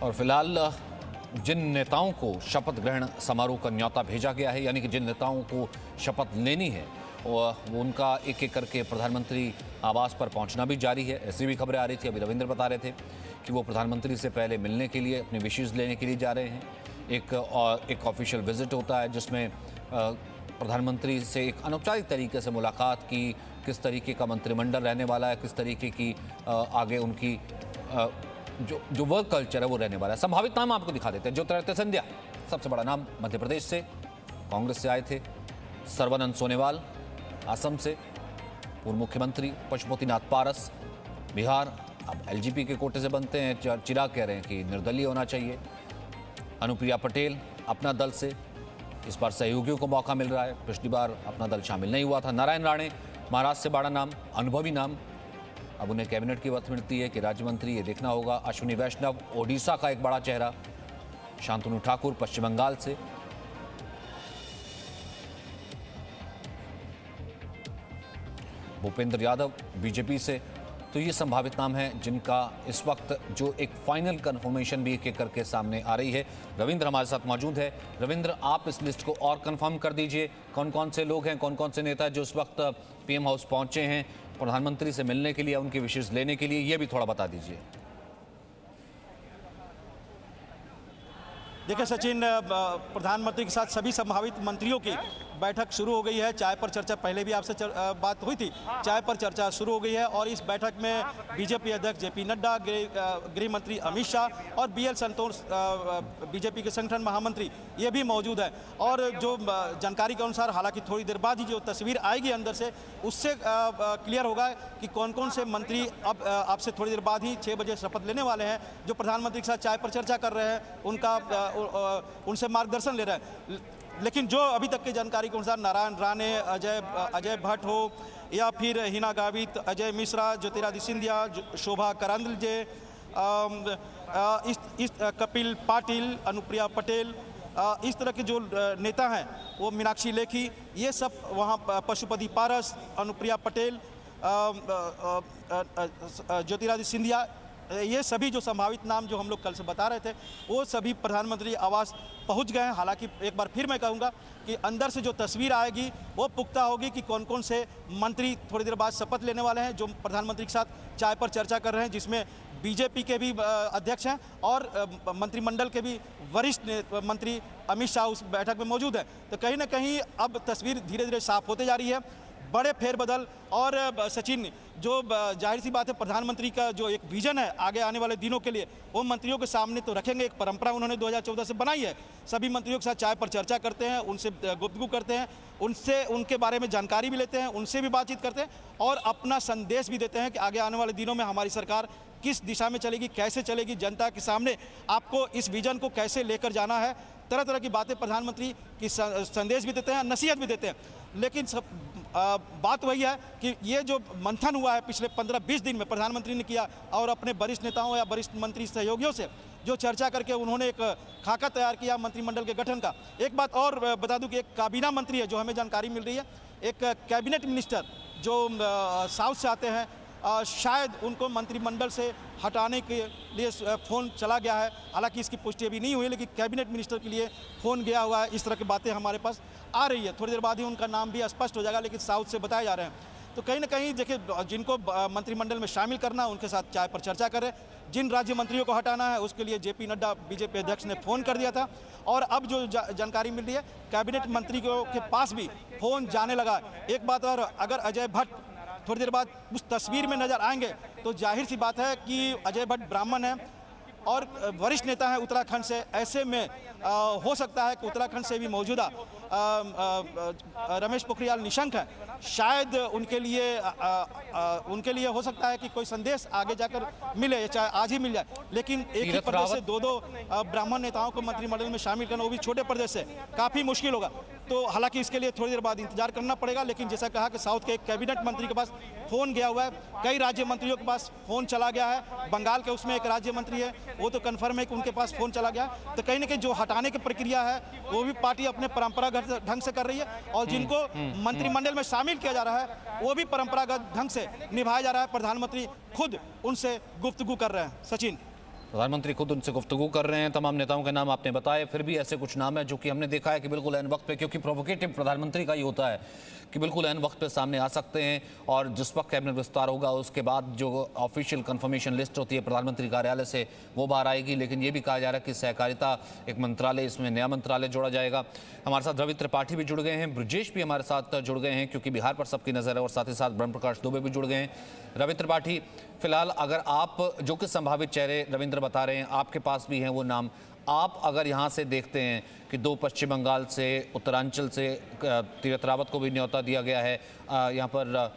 और फिलहाल जिन नेताओं को शपथ ग्रहण समारोह का न्योता भेजा गया है, यानी कि जिन नेताओं को शपथ लेनी है, वो उनका एक एक करके प्रधानमंत्री आवास पर पहुंचना भी जारी है। ऐसी भी खबरें आ रही थी, अभी रविंद्र बता रहे थे कि वो प्रधानमंत्री से पहले मिलने के लिए, अपने विशेष लेने के लिए जा रहे हैं। एक ऑफिशियल विजिट होता है जिसमें प्रधानमंत्री से एक अनौपचारिक तरीके से मुलाकात की, किस तरीके का मंत्रिमंडल रहने वाला है, किस तरीके की आगे उनकी जो वर्क कल्चर है वो रहने वाला है। संभावित नाम आपको दिखा देते हैं। ज्योतिरादित्य सिंधिया सबसे बड़ा नाम, मध्य प्रदेश से कांग्रेस से आए थे। सर्बानंद सोनोवाल असम से, पूर्व मुख्यमंत्री पशुपतिनाथ पारस बिहार, अब एलजेपी के कोटे से बनते हैं। चिराग कह रहे हैं कि निर्दलीय होना चाहिए। अनुप्रिया पटेल अपना दल से, इस बार सहयोगियों को मौका मिल रहा है, पिछली बार अपना दल शामिल नहीं हुआ था। नारायण राणे महाराष्ट्र से बड़ा नाम, अनुभवी नाम, अब उन्हें कैबिनेट की वक्त मिलती है कि राज्य मंत्री, ये देखना होगा। अश्विनी वैष्णव ओडिशा का एक बड़ा चेहरा। शांतनु ठाकुर पश्चिम बंगाल से। भूपेंद्र यादव बीजेपी से। तो ये संभावित नाम हैं जिनका इस वक्त जो एक फाइनल कंफर्मेशन भी एक एक करके सामने आ रही है। रविंद्र हमारे साथ मौजूद है। रविंद्र, आप इस लिस्ट को और कंफर्म कर दीजिए, कौन कौन से लोग हैं, कौन कौन से नेता जो इस वक्त पीएम हाउस पहुंचे हैं प्रधानमंत्री से मिलने के लिए, उनके विशेष लेने के लिए, ये भी थोड़ा बता दीजिए। देखिए सचिन, प्रधानमंत्री के साथ सभी संभावित मंत्रियों की बैठक शुरू हो गई है। चाय पर चर्चा, पहले भी आपसे बात हुई थी, चाय पर चर्चा शुरू हो गई है और इस बैठक में बीजेपी अध्यक्ष जेपी नड्डा, गृह मंत्री अमित शाह और बीएल संतोष बीजेपी के संगठन महामंत्री, ये भी मौजूद है। और जो जानकारी के अनुसार, हालांकि थोड़ी देर बाद ही जो तस्वीर आएगी अंदर से, उससे क्लियर होगा कि कौन कौन से मंत्री अब आपसे थोड़ी देर बाद ही 6 बजे शपथ लेने वाले हैं, जो प्रधानमंत्री के साथ चाय पर चर्चा कर रहे हैं, उनसे मार्गदर्शन ले रहे हैं। लेकिन जो अभी तक की जानकारी के अनुसार नारायण राणे, अजय भट्ट हो या फिर हिना गावित, अजय मिश्रा, ज्योतिरादित्य सिंधिया, शोभा करंदलाजे, कपिल पाटिल, अनुप्रिया पटेल, इस तरह के जो नेता हैं, वो मीनाक्षी लेखी, ये सब वहाँ, पशुपति पारस, अनुप्रिया पटेल, ज्योतिरादित्य सिंधिया, ये सभी जो संभावित नाम जो हम लोग कल से बता रहे थे, वो सभी प्रधानमंत्री आवास पहुंच गए हैं। हालांकि एक बार फिर मैं कहूँगा कि अंदर से जो तस्वीर आएगी वो पुख्ता होगी कि कौन कौन से मंत्री थोड़ी देर बाद शपथ लेने वाले हैं, जो प्रधानमंत्री के साथ चाय पर चर्चा कर रहे हैं, जिसमें बीजेपी के भी अध्यक्ष हैं और मंत्रिमंडल के भी वरिष्ठ मंत्री अमित शाह उस बैठक में मौजूद है। तो कहीं ना कहीं अब तस्वीर धीरे धीरे साफ होते जा रही है। बड़े फेरबदल और सचिन, जो जाहिर सी बात है, प्रधानमंत्री का जो एक विजन है आगे आने वाले दिनों के लिए, वो मंत्रियों के सामने तो रखेंगे। एक परंपरा उन्होंने 2014 से बनाई है, सभी मंत्रियों के साथ चाय पर चर्चा करते हैं, उनसे गुफ्तगू करते हैं, उनसे उनके बारे में जानकारी भी लेते हैं, उनसे भी बातचीत करते हैं और अपना संदेश भी देते हैं कि आगे आने वाले दिनों में हमारी सरकार किस दिशा में चलेगी, कैसे चलेगी, जनता के सामने आपको इस विजन को कैसे लेकर जाना है। तरह तरह की बातें प्रधानमंत्री की संदेश भी देते हैं, नसीहत भी देते हैं। लेकिन बात वही है कि ये जो मंथन हुआ है पिछले 15-20 दिन में प्रधानमंत्री ने किया और अपने वरिष्ठ नेताओं या वरिष्ठ मंत्री सहयोगियों से जो चर्चा करके उन्होंने एक खाका तैयार किया मंत्रिमंडल के गठन का। एक बात और बता दूं कि एक काबीना मंत्री है, जो हमें जानकारी मिल रही है, एक कैबिनेट मिनिस्टर जो साउथ से आते हैं, शायद उनको मंत्रिमंडल से हटाने के लिए फ़ोन चला गया है। हालांकि इसकी पुष्टि अभी नहीं हुई, लेकिन कैबिनेट मिनिस्टर के लिए फ़ोन गया हुआ है। इस तरह की बातें हमारे पास आ रही है। थोड़ी देर बाद ही उनका नाम भी स्पष्ट हो जाएगा, लेकिन साउथ से बताए जा रहे हैं। तो कहीं ना कहीं देखिए, जिनको मंत्रिमंडल में शामिल करना, उनके साथ चाय पर चर्चा करें। जिन राज्य मंत्रियों को हटाना है, उसके लिए जेपी नड्डा बीजेपी अध्यक्ष ने फ़ोन कर दिया था और अब जो जानकारी मिल रही है, कैबिनेट मंत्रियों के पास भी फ़ोन जाने लगा। एक बात और, अगर अजय भट्ट थोड़ी देर बाद उस तस्वीर में नजर आएंगे तो जाहिर सी बात है कि अजय भट्ट ब्राह्मण है और वरिष्ठ नेता है उत्तराखंड से। ऐसे में हो सकता है कि उत्तराखंड से भी मौजूदा रमेश पोखरियाल निशंक है, शायद उनके लिए हो सकता है कि कोई संदेश आगे जाकर मिले, चाहे आज ही मिल जाए। लेकिन एक ही प्रदेश से दो ब्राह्मण नेताओं को मंत्रिमंडल में शामिल करना, वो भी छोटे प्रदेश से, काफ़ी मुश्किल होगा। तो हालांकि इसके लिए थोड़ी देर बाद इंतजार करना पड़ेगा। लेकिन जैसा कहा कि साउथ के एक कैबिनेट मंत्री के पास फ़ोन गया हुआ है, कई राज्य मंत्रियों के पास फ़ोन चला गया है। बंगाल के उसमें एक राज्य मंत्री है, वो तो कन्फर्म है कि उनके पास फ़ोन चला गया। तो कहीं ना कहीं जो हटाने की प्रक्रिया है, वो भी पार्टी अपने परंपरागत ढंग से कर रही है और जिनको मंत्रिमंडल में शामिल किया जा रहा है, वो भी परंपरागत ढंग से निभाया जा रहा है। प्रधानमंत्री खुद उनसे गुफ्तगू कर रहे हैं। सचिन। प्रधानमंत्री खुद उनसे गुफ्तगू कर रहे हैं। तमाम नेताओं के नाम आपने बताए, फिर भी ऐसे कुछ नाम है जो कि हमने देखा है कि बिल्कुल ऐन वक्त पे, क्योंकि प्रोवोकेटिव प्रधानमंत्री का ही होता है कि बिल्कुल ऐन वक्त पे सामने आ सकते हैं, और जिस वक्त कैबिनेट विस्तार होगा उसके बाद जो ऑफिशियल कंफर्मेशन लिस्ट होती है प्रधानमंत्री कार्यालय से वो बाहर आएगी। लेकिन ये भी कहा जा रहा है कि सहकारिता एक मंत्रालय, इसमें नया मंत्रालय जोड़ा जाएगा। हमारे साथ रवि त्रिपाठी भी जुड़ गए हैं, ब्रजेश भी हमारे साथ जुड़ गए हैं क्योंकि बिहार पर सबकी नज़र है, और साथ ही साथ ब्रह्म प्रकाश दुबे भी जुड़ गए हैं। रवि त्रिपाठी, फिलहाल अगर आप जो कि संभावित चेहरे रविंद्र बता रहे हैं आपके पास भी हैं वो नाम, आप अगर यहाँ से देखते हैं कि 2 पश्चिम बंगाल से, उत्तरांचल से तीरथ रावत को भी न्योता दिया गया है, यहाँ पर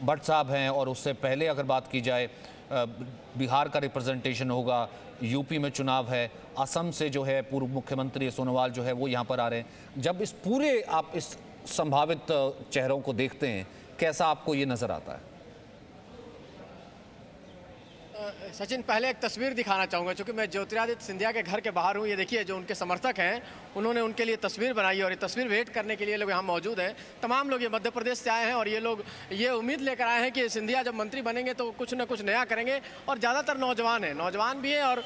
भट्ट साहब हैं, और उससे पहले अगर बात की जाए बिहार का रिप्रेजेंटेशन होगा, यूपी में चुनाव है, असम से जो है पूर्व मुख्यमंत्री सोनोवाल जो है वो यहाँ पर आ रहे हैं। जब इस पूरे आप इस संभावित चेहरों को देखते हैं, कैसा आपको ये नज़र आता है? सचिन, पहले एक तस्वीर दिखाना चाहूँगा, क्योंकि मैं ज्योतिरादित्य सिंधिया के घर के बाहर हूँ। ये देखिए, जो उनके समर्थक हैं उन्होंने उनके लिए तस्वीर बनाई, और ये तस्वीर भेंट करने के लिए लोग यहाँ मौजूद हैं। तमाम लोग ये मध्य प्रदेश से आए हैं, और ये लोग ये उम्मीद लेकर आए हैं कि सिंधिया जब मंत्री बनेंगे तो कुछ न कुछ नया करेंगे, और ज़्यादातर नौजवान हैं, नौजवान भी हैं। और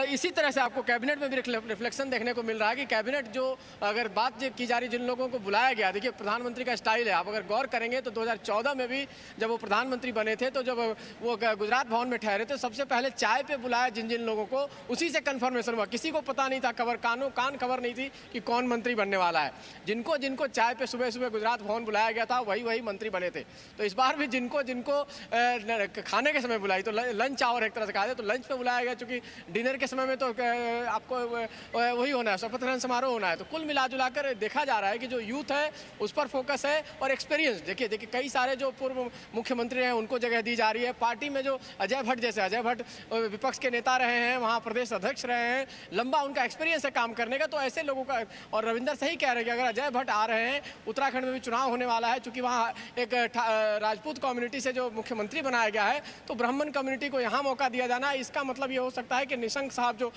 इसी तरह से आपको कैबिनेट में भी रिफ्लेक्शन देखने को मिल रहा है कि कैबिनेट जो अगर बात की जा रही, जिन लोगों को बुलाया गया, देखिए प्रधानमंत्री का स्टाइल है। आप अगर गौर करेंगे तो 2014 में भी जब वो प्रधानमंत्री बने थे, तो जब वो गुजरात भवन में ठहरे थे, सबसे पहले चाय पे बुलाया जिन जिन लोगों को, उसी से कंफर्मेशन हुआ। किसी को पता नहीं था, कान खबर नहीं थी कि कौन मंत्री बनने वाला है। जिनको जिनको चाय पे सुबह सुबह गुजरात भवन बुलाया गया था, वही मंत्री बने थे। तो इस बार भी जिनको जिनको खाने के समय बुलाई, तो लंच आवर एक तरह से कहा जाए तो लंच पे बुलाया गया, क्योंकि डिनर के समय में तो आपको वही होना है, शपथ ग्रहण समारोह होना है। तो कुल मिला जुला कर देखा जा रहा है कि जो यूथ है उस पर फोकस है, और एक्सपीरियंस देखिए कई सारे जो पूर्व मुख्यमंत्री हैं उनको जगह दी जा रही है। पार्टी में जो अजय भट्ट विपक्ष के नेता रहे हैं, वहाँ प्रदेश अध्यक्ष रहे हैं, लंबा उनका एक्सपीरियंस है काम करने का, तो ऐसे लोगों का। और रविंदर सही कह रहे हैं कि अगर अजय भट्ट आ रहे हैं, उत्तराखंड में भी चुनाव होने वाला है, चूंकि वहाँ एक राजपूत कम्युनिटी से जो मुख्यमंत्री बनाया गया है, तो ब्राह्मण कम्युनिटी को यहाँ मौका दिया जाना, इसका मतलब ये हो सकता है कि निशंक साहब जो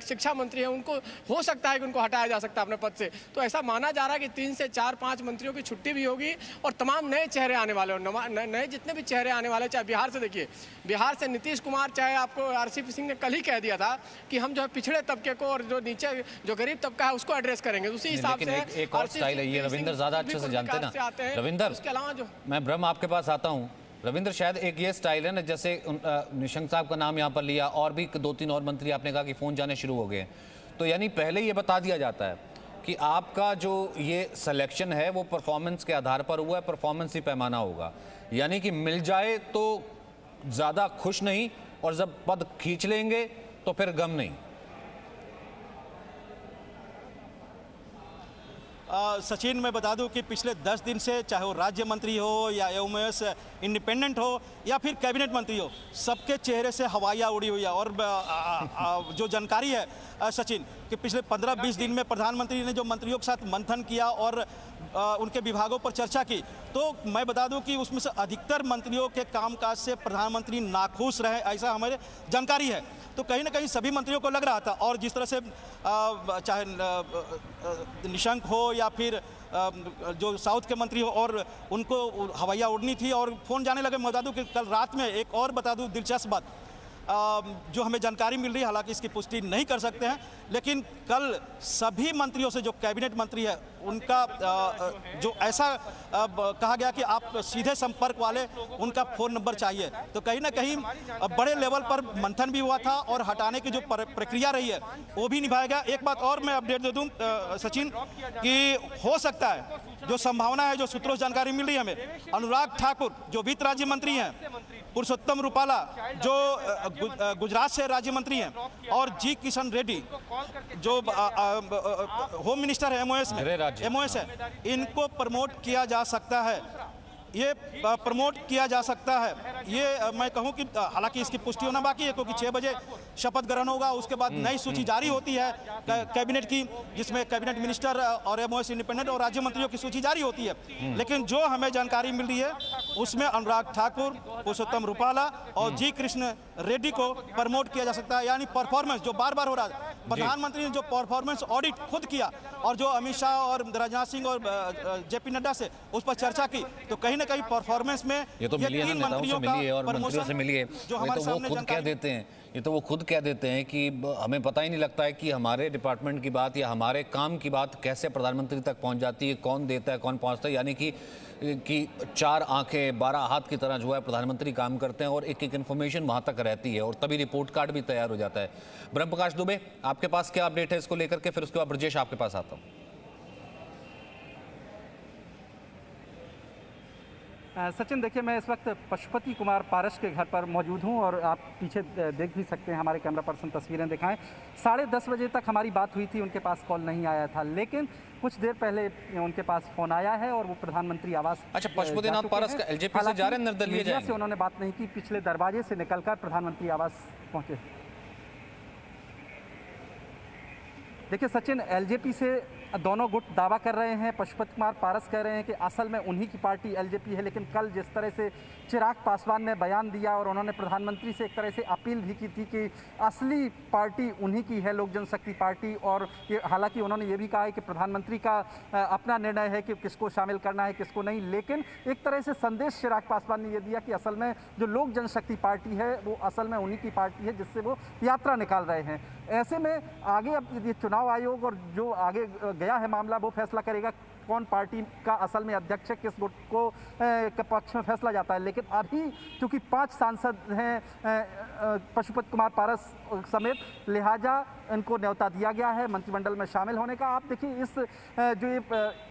शिक्षा मंत्री हैं, उनको हो सकता है कि उनको हटाया जा सकता है अपने पद से। तो ऐसा माना जा रहा है कि 3 से 4-5 मंत्रियों की छुट्टी भी होगी, और तमाम नए चेहरे आने वाले, और नए जितने भी चेहरे आने वाले, चाहे बिहार से देखिए, बिहार से नीतीश कुमार, चाहे आपको आरसीपी सिंह ने कल ही कह दिया था कि हम जो है पिछड़े तबके को और जो नीचे जो गरीब तबका है उसको एड्रेस करेंगे। उसी हिसाब से एक और स्टाइल है ये, रविंदर ज्यादा अच्छे से जानते हैं ना। रविंदर, उसके अलावा जो मैं ब्रह्म आपके पास आता हूँ। रविंद्र, शायद एक ये स्टाइल है ना, जैसे निशंक साहब का नाम यहाँ पर लिया, और भी 2-3 और मंत्री आपने कहा कि फोन जाने शुरू हो गए, तो यानी पहले ये बता दिया जाता है कि आपका जो ये सिलेक्शन है वो परफॉर्मेंस के आधार पर हुआ है, परफॉर्मेंस ही पैमाना होगा, यानी कि मिल जाए तो ज़्यादा खुश नहीं, और जब पद खींच लेंगे तो फिर गम नहीं। सचिन, मैं बता दूं कि पिछले 10 दिन से, चाहे वो राज्य मंत्री हो या एमओएस इंडिपेंडेंट हो या फिर कैबिनेट मंत्री हो, सबके चेहरे से हवाइयाँ उड़ी हुई है। और जो जानकारी है सचिन, कि पिछले 15-20 दिन में प्रधानमंत्री ने जो मंत्रियों के साथ मंथन किया और उनके विभागों पर चर्चा की, तो मैं बता दूं कि उसमें से अधिकतर मंत्रियों के कामकाज से प्रधानमंत्री नाखुश रहे, ऐसा हमारे जानकारी है। तो कहीं ना कहीं सभी मंत्रियों को लग रहा था, और जिस तरह से चाहे निशंक हो या फिर जो साउथ के मंत्री हो, और उनको हवाइयाँ उड़नी थी और फ़ोन जाने लगे। मैं बता दूं कि कल रात में एक और बता दूं दिलचस्प बात, जो हमें जानकारी मिल रही है, हालांकि इसकी पुष्टि नहीं कर सकते हैं, लेकिन कल सभी मंत्रियों से, जो कैबिनेट मंत्री है उनका जो ऐसा कहा गया कि आप सीधे संपर्क वाले, उनका फ़ोन नंबर चाहिए। तो कहीं ना कहीं बड़े लेवल पर मंथन भी हुआ था, और हटाने की जो प्रक्रिया रही है वो भी निभाया गया। एक बात और मैं अपडेट दे दूं सचिन, कि हो सकता है, जो संभावना है, जो सूत्रों से जानकारी मिल रही है हमें, अनुराग ठाकुर जो वित्त राज्य मंत्री हैं, पुरुषोत्तम रुपाला जो गुजरात से राज्य मंत्री हैं, और जी किशन रेड्डी जो होम मिनिस्टर है एमओएस है, इनको प्रमोट किया जा सकता है। ये प्रमोट किया जा सकता है, ये मैं कहूं कि हालांकि इसकी पुष्टि होना बाकी है, क्योंकि 6 बजे शपथ ग्रहण होगा, उसके बाद नई सूची जारी होती है कैबिनेट की, जिसमें कैबिनेट मिनिस्टर और एमओएस इंडिपेंडेंट और राज्य मंत्रियों की सूची जारी होती है। लेकिन जो हमें जानकारी मिल रही है उसमें अनुराग ठाकुर, पुरुषोत्तम रुपाला और जी कृष्ण रेड्डी को प्रमोट किया जा सकता है। यानी परफॉर्मेंस जो बार बार हो रहा है, प्रधानमंत्री ने जो परफॉर्मेंस ऑडिट खुद किया, और जो अमित शाह और राजनाथ सिंह और जेपी नड्डा से उस पर चर्चा की, तो कहीं ना कहीं परफॉर्मेंस में ये तो मिली है ना, नेताओं से मिली है और मंत्रियों से मिली है, जो हमारे तो वो खुद कह देते हैं ये तो वो खुद कह देते हैं कि हमें पता ही नहीं लगता है कि हमारे डिपार्टमेंट की बात या हमारे काम की बात कैसे प्रधानमंत्री तक पहुंच जाती है, कौन देता है, कौन पहुंचता है। यानी कि 4 आंखें 12 हाथ की तरह जो है प्रधानमंत्री काम करते हैं और एक एक इन्फॉर्मेशन वहां तक रहती है और तभी रिपोर्ट कार्ड भी तैयार हो जाता है। ब्रह्म प्रकाश दुबे, आपके पास क्या अपडेट है इसको लेकर के, फिर उसके बाद ब्रजेश आपके पास आता हूँ। सचिन, देखिए, मैं इस वक्त पशुपति कुमार पारस के घर पर मौजूद हूं और आप पीछे देख भी सकते हैं, हमारे कैमरा पर्सन तस्वीरें दिखाएं। 10:30 बजे तक हमारी बात हुई थी, उनके पास कॉल नहीं आया था, लेकिन कुछ देर पहले उनके पास फोन आया है और वो प्रधानमंत्री आवास। अच्छा, पशुपतिनाथ पारस का एलजेपी से जा रहे हैं, निर्दलीय जाएंगे? से उन्होंने बात नहीं की, पिछले दरवाजे से निकलकर प्रधानमंत्री आवास पहुंचे। देखिए सचिन, एलजेपी से दोनों गुट दावा कर रहे हैं। पशुपति कुमार पारस कह रहे हैं कि असल में उन्हीं की पार्टी एलजेपी है, लेकिन कल जिस तरह से चिराग पासवान ने बयान दिया और उन्होंने प्रधानमंत्री से एक तरह से अपील भी की थी कि असली पार्टी उन्हीं की है, लोक जनशक्ति पार्टी। और ये हालांकि उन्होंने ये भी कहा है कि प्रधानमंत्री का अपना निर्णय है कि किसको शामिल करना है, किसको नहीं, लेकिन एक तरह से संदेश चिराग पासवान ने ये दिया कि असल में जो लोक जनशक्ति पार्टी है वो असल में उन्हीं की पार्टी है, जिससे वो यात्रा निकाल रहे हैं। ऐसे में आगे अब ये चुनाव आयोग और जो आगे गया है मामला, वो फैसला करेगा कौन पार्टी का असल में अध्यक्ष है, किस गुट को के पक्ष में फैसला जाता है। लेकिन अभी चूंकि 5 सांसद हैं पशुपति कुमार पारस समेत, लिहाजा इनको न्योता दिया गया है मंत्रिमंडल में शामिल होने का। आप देखिए, इस जो ये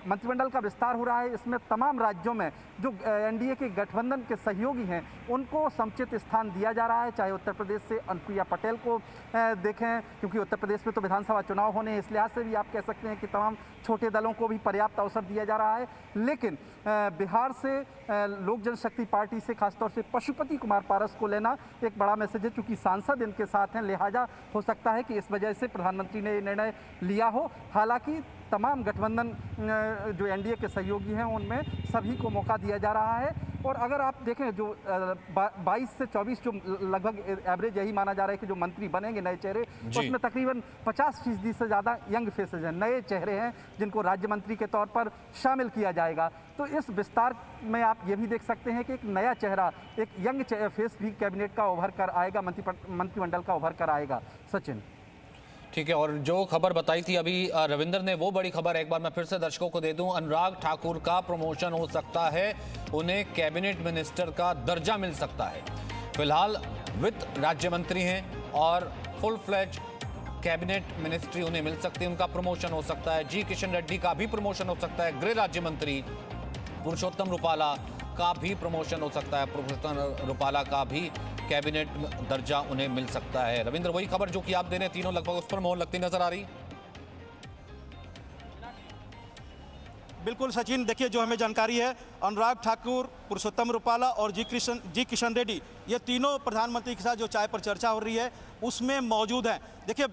मंत्रिमंडल का विस्तार हो रहा है, इसमें तमाम राज्यों में जो एनडीए के गठबंधन के सहयोगी हैं उनको समुचित स्थान दिया जा रहा है। चाहे उत्तर प्रदेश से अनुप्रिया पटेल को देखें, क्योंकि उत्तर प्रदेश में तो विधानसभा चुनाव होने हैं, इस लिहाज से भी आप कह सकते हैं कि तमाम छोटे दलों को भी पर्याप्त अवसर दिया जा रहा है। लेकिन बिहार से लोक जनशक्ति पार्टी से खासतौर से पशुपति कुमार पारस को लेना एक बड़ा मैसेज है, क्योंकि सांसद इनके साथ हैं, लिहाजा हो सकता है कि इस वजह से प्रधानमंत्री ने ये निर्णय लिया हो। हालांकि तमाम गठबंधन जो एनडीए के सहयोगी हैं उनमें सभी को मौका दिया जा रहा है। और अगर आप देखें, जो 22 से 24 जो लगभग एवरेज यही माना जा रहा है कि जो मंत्री बनेंगे नए चेहरे, उसमें तकरीबन 50% से ज़्यादा यंग फेसेज हैं, नए चेहरे हैं जिनको राज्य मंत्री के तौर पर शामिल किया जाएगा। तो इस विस्तार में आप ये भी देख सकते हैं कि एक नया चेहरा, एक यंग फेस भी कैबिनेट का उभर कर आएगा, मंत्रिमंडल का उभर कर आएगा। सचिन, ठीक है, और जो खबर बताई थी अभी रविंद्र ने, वो बड़ी खबर एक बार मैं फिर से दर्शकों को दे दूं। अनुराग ठाकुर का प्रमोशन हो सकता है, उन्हें कैबिनेट मिनिस्टर का दर्जा मिल सकता है। फिलहाल वित्त राज्य मंत्री हैं और फुल फ्लेज कैबिनेट मिनिस्ट्री उन्हें मिल सकती है, उनका प्रमोशन हो सकता है। जी किशन रेड्डी का भी प्रमोशन हो सकता है। गृह राज्य मंत्री पुरुषोत्तम रुपाला का भी प्रमोशन हो सकता है। पुरुषोत्तम रुपाला का भी कैबिनेट दर्जा उन्हें मिल सकता है। रविंद्र, वही खबर जो कि आप दे रहे हैं, तीनों लगभग उस पर मोहर लगती नजर आ रही। बिल्कुल सचिन, देखिए जो हमें जानकारी है, अनुराग ठाकुर, पुरुषोत्तम रुपाला और जी किशन रेड्डी, ये तीनों प्रधानमंत्री के साथ जो चाय पर चर्चा हो रही है उसमें मौजूद हैं। देखिए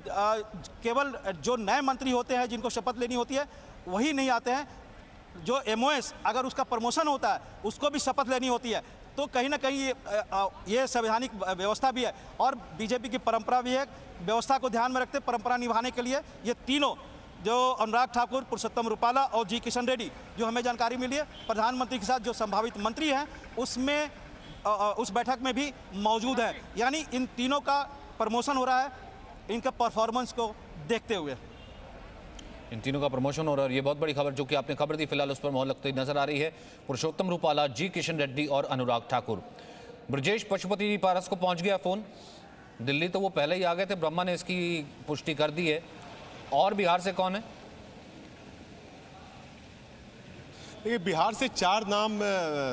केवल जो नए मंत्री होते हैं जिनको शपथ लेनी होती है वही नहीं आते हैं, जो एमओएस अगर उसका प्रमोशन होता है उसको भी शपथ लेनी होती है। तो कहीं ना कहीं ये संवैधानिक व्यवस्था भी है और बीजेपी की परंपरा भी है। व्यवस्था को ध्यान में रखते परंपरा निभाने के लिए ये तीनों, जो अनुराग ठाकुर, पुरुषोत्तम रुपाला और जी किशन रेड्डी, जो हमें जानकारी मिली है प्रधानमंत्री के साथ जो संभावित मंत्री हैं उसमें उस बैठक में भी मौजूद है। यानी इन तीनों का प्रमोशन हो रहा है इनका परफॉर्मेंस को देखते हुए। इन तीनों का प्रमोशन हो रहा है। ये बहुत बड़ी खबर जो कि आपने खबर दी, फिलहाल उस पर मोहर लगती नजर आ रही है। पुरुषोत्तम रुपाला, जी किशन रेड्डी और अनुराग ठाकुर। ब्रजेश, पशुपति पारस को पहुंच गया फोन, दिल्ली तो वो पहले ही आ गए थे, ब्रह्मा ने इसकी पुष्टि कर दी है। और बिहार से कौन है? देखिए, बिहार से 4 नाम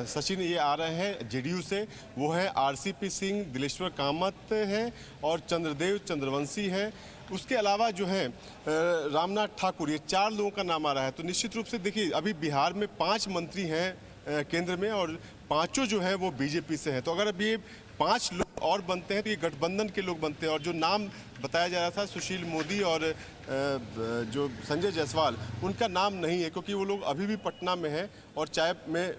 सचिन ये आ रहे हैं जेडीयू से। वो हैं आरसीपी सिंह, दिलेश्वर कामत हैं और चंद्रदेव चंद्रवंशी हैं। उसके अलावा जो है रामनाथ ठाकुर, ये 4 लोगों का नाम आ रहा है। तो निश्चित रूप से देखिए, अभी बिहार में 5 मंत्री हैं केंद्र में और 5 जो हैं वो बीजेपी से हैं। तो अगर अभी 5 लोग और बनते हैं तो ये गठबंधन के लोग बनते हैं। और जो नाम बताया जा रहा था सुशील मोदी और जो संजय जायसवाल, उनका नाम नहीं है क्योंकि वो लोग अभी भी पटना में हैं और चाय में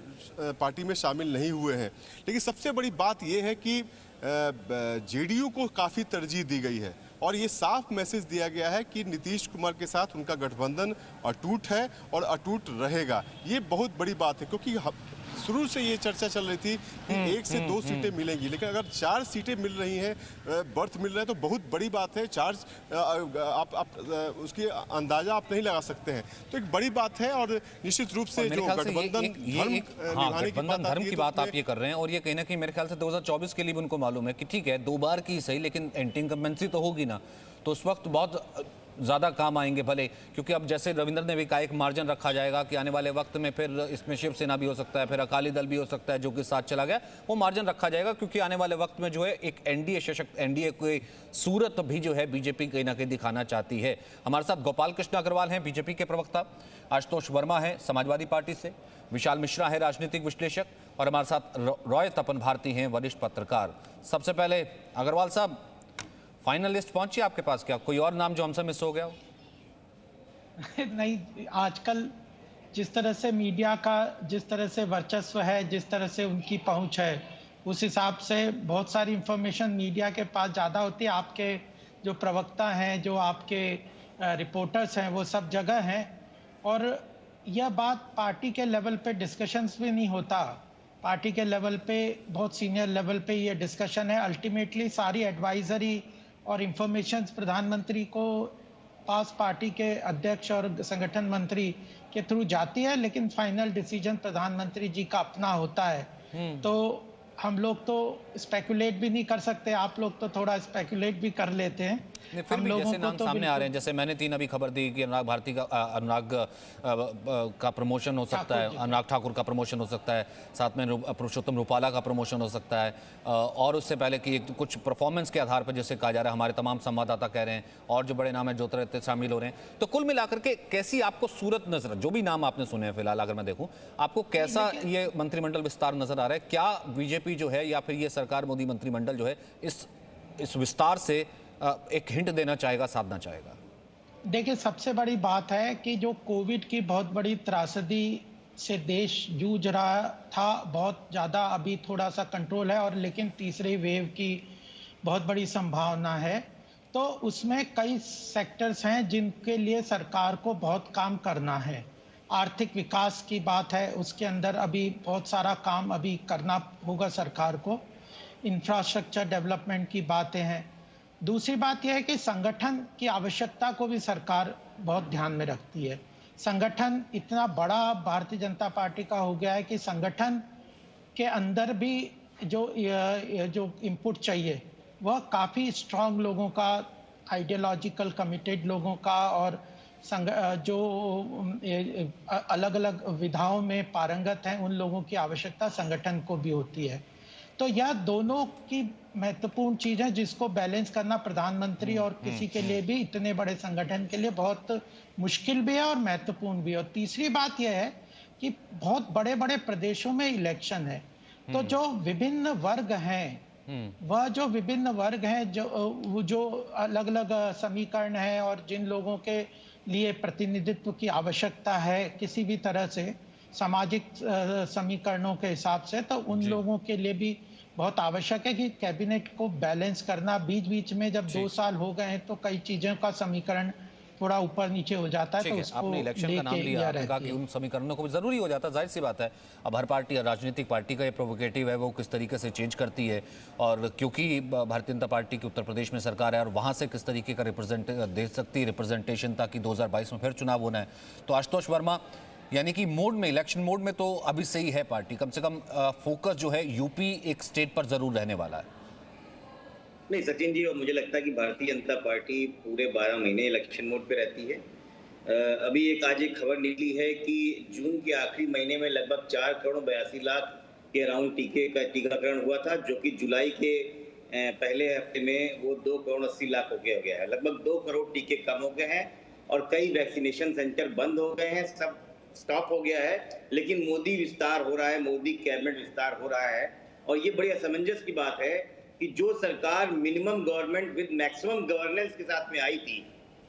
पार्टी में शामिल नहीं हुए हैं। लेकिन सबसे बड़ी बात ये है कि जेडीयू को काफ़ी तरजीह दी गई है और ये साफ मैसेज दिया गया है कि नीतीश कुमार के साथ उनका गठबंधन अटूट है और अटूट रहेगा। ये बहुत बड़ी बात है क्योंकि शुरू से ये चर्चा चल रही थी कि 1 से 2 सीटें मिलेंगी, लेकिन अगर 4 सीटें मिल रही हैं, बर्थ मिल रहा है, तो बहुत बड़ी बात है। 4 आप उसकी अंदाजा आप नहीं लगा सकते हैं, तो एक बड़ी बात है। और निश्चित रूप से जो गठबंधन धर्म की बात आप ये कर रहे हैं, और ये कहीं ना कहीं मेरे ख्याल से 2024 के लिए भी उनको मालूम है कि ठीक है 2 बार की सही, लेकिन एंटी इनकम्बेंसी तो होगी ना, तो उस वक्त बहुत ज़्यादा काम आएंगे भले, क्योंकि अब जैसे रविंद्र ने भी कहा एक मार्जिन रखा जाएगा कि आने वाले वक्त में फिर इसमें शिवसेना भी हो सकता है, फिर अकाली दल भी हो सकता है जो कि साथ चला गया, वो मार्जिन रखा जाएगा क्योंकि आने वाले वक्त में जो है एक एनडीए सशक्त एनडीए की सूरत भी जो है बीजेपी कहीं ना कहीं दिखाना चाहती है। हमारे साथ गोपाल कृष्ण अग्रवाल हैं बीजेपी के प्रवक्ता, आशुतोष वर्मा है समाजवादी पार्टी से, विशाल मिश्रा है राजनीतिक विश्लेषक, और हमारे साथ रॉय तपन भारती हैं वरिष्ठ पत्रकार। सबसे पहले अग्रवाल साहब, फाइनल लिस्ट पहुंची आपके पास क्या? कोई और नाम जो हमसे मिस हो गया हो? नहीं, आजकल जिस तरह से मीडिया का जिस तरह से वर्चस्व है, जिस तरह से उनकी पहुंच है, उस हिसाब से बहुत सारी इंफॉर्मेशन मीडिया के पास ज़्यादा होती है। आपके जो प्रवक्ता हैं, जो आपके रिपोर्टर्स हैं, वो सब जगह हैं, और यह बात पार्टी के लेवल पे डिस्कशंस भी नहीं होता। पार्टी के लेवल पे, बहुत सीनियर लेवल पे ये डिस्कशन है। अल्टीमेटली सारी एडवाइजरी और इंफॉर्मेशन प्रधानमंत्री को पास पार्टी के अध्यक्ष और संगठन मंत्री के थ्रू जाती है, लेकिन फाइनल डिसीजन प्रधानमंत्री जी का अपना होता है। तो हम लोग तो स्पेकुलेट भी नहीं कर सकते, आप लोग तो थोड़ा स्पेकुलेट भी कर लेते हैं। फिर भी जैसे नाम सामने आ रहे हैं, जैसे मैंने 3 अभी खबर दी कि अनुराग भारती का का प्रमोशन हो सकता है, अनुराग ठाकुर का प्रमोशन हो सकता है, साथ में पुरुषोत्तम रूपाला का प्रमोशन हो सकता है, और उससे पहले कि कुछ परफॉर्मेंस के आधार पर जैसे कहा जा रहा है, हमारे तमाम संवाददाता कह रहे हैं, और जो बड़े नाम है ज्योतिरादित्य शामिल हो रहे हैं। तो कुल मिलाकर के कैसी आपको सूरत नजर, जो भी नाम आपने सुने हैं फिलहाल अगर मैं देखूं, आपको कैसा ये मंत्रिमंडल विस्तार नजर आ रहा है? क्या बीजेपी जो है या फिर ये सरकार मोदी मंत्रिमंडल जो है इस विस्तार से एक हिंट देना चाहेगा, साधना चाहेगा? देखिए, सबसे बड़ी बात है कि जो कोविड की बहुत बड़ी त्रासदी से देश जूझ रहा था, बहुत ज़्यादा अभी थोड़ा सा कंट्रोल है, और लेकिन तीसरी वेव की बहुत बड़ी संभावना है। तो उसमें कई सेक्टर्स हैं जिनके लिए सरकार को बहुत काम करना है। आर्थिक विकास की बात है, उसके अंदर अभी बहुत सारा काम अभी करना होगा सरकार को। इंफ्रास्ट्रक्चर डेवलपमेंट की बातें हैं। दूसरी बात यह है कि संगठन की आवश्यकता को भी सरकार बहुत ध्यान में रखती है। संगठन इतना बड़ा भारतीय जनता पार्टी का हो गया है कि संगठन के अंदर भी जो इनपुट चाहिए वह काफ़ी स्ट्रांग लोगों का, आइडियोलॉजिकल कमिटेड लोगों का, और जो अलग अलग विधाओं में पारंगत हैं उन लोगों की आवश्यकता संगठन को भी होती है। तो यह दोनों की महत्वपूर्ण चीज है जिसको बैलेंस करना प्रधानमंत्री और किसी के लिए भी, इतने बड़े संगठन के लिए बहुत मुश्किल भी है और महत्वपूर्ण भी है। और तीसरी बात यह है कि बहुत बड़े बड़े प्रदेशों में इलेक्शन है, तो जो विभिन्न वर्ग हैं, वह जो विभिन्न वर्ग हैं, जो अलग अलग समीकरण है, और जिन लोगों के लिए प्रतिनिधित्व की आवश्यकता है किसी भी तरह से सामाजिक समीकरणों के हिसाब से, तो उन लोगों के लिए भी बहुत आवश्यक है कि कैबिनेट को बैलेंस करना। बीच बीच में जब 2 साल हो गए हैं तो कई चीजों का समीकरण थोड़ा ऊपर नीचे हो जाता है। तो उसको आपने इलेक्शन का नाम लिया, आपने कहा कि उन समीकरणों को भी जरूरी हो जाता है, जाहिर सी बात है। अब हर पार्टी, राजनीतिक पार्टी का ये प्रोवोकेटिव है, वो किस तरीके से चेंज करती है, और क्योंकि भारतीय जनता पार्टी की उत्तर प्रदेश में सरकार है और वहाँ से किस तरीके का दे सकती है रिप्रेजेंटेशन, ताकि 2022 में फिर चुनाव होना है। तो आशुतोष वर्मा, यानी कि मोड में, इलेक्शन मोड में तो अभी सही है पार्टी, कम से कम फोकस जो है यूपी एक स्टेट पर जरूर रहने वाला है। नहीं सचिन जी, और मुझे लगता है कि भारतीय जनता पार्टी पूरे 12 महीने इलेक्शन मोड पे रहती है। अभी आज एक खबर निकली है कि जून के आखिरी महीने में लगभग 4 करोड़ 82 लाख के अराउंड टीके का टीकाकरण हुआ था, जो कि जुलाई के पहले हफ्ते में वो 2 करोड़ 80 लाख हो गया है। लगभग 2 करोड़ टीके कम हो गए हैं, और कई वैक्सीनेशन सेंटर बंद हो गए हैं, सब स्टॉप हो गया है। लेकिन मोदी विस्तार हो रहा है, मोदी कैबिनेट विस्तार हो रहा है, और ये बड़ी असमंजस की बात है कि जो सरकार minimum government with maximum governance के साथ में आई थी,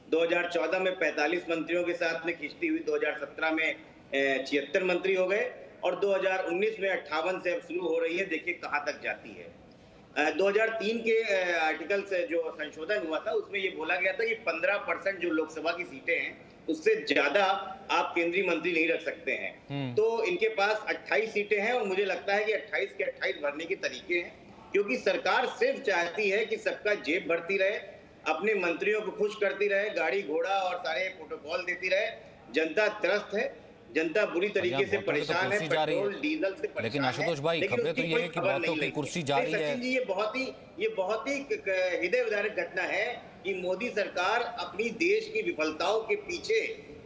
2014 में 45 मंत्रियों के साथ में खिंचती हुई 2017 में 76 मंत्री हो गए, और 2019 में 58 से अब शुरू हो रही है। देखिए कहाँ तक जाती है। 2003 के आर्टिकल से जो संशोधन हुआ था, उसमें ये बोला गया था कि 15% जो लोकसभा की सीटें हैं उससे ज्यादा आप केंद्रीय मंत्री नहीं रख सकते हैं। तो इनके पास 28 सीटें हैं और मुझे लगता है कि 28 के 28 भरने के तरीके हैं, क्योंकि सरकार सिर्फ चाहती है कि सबका जेब भरती रहे, अपने मंत्रियों को खुश करती रहे, गाड़ी घोड़ा और सारे प्रोटोकॉल देती रहे। जनता त्रस्त है, जनता बुरी तरीके से परेशान है, पेट्रोल डीजल से परेशान। लेकिन आशुतोष भाई, खबरें तो ये है कि बातों की कुर्सी जारी है। सचिन जी, ये बहुत ही हृदय विदारक घटना है कि मोदी सरकार अपनी देश की विफलताओं के पीछे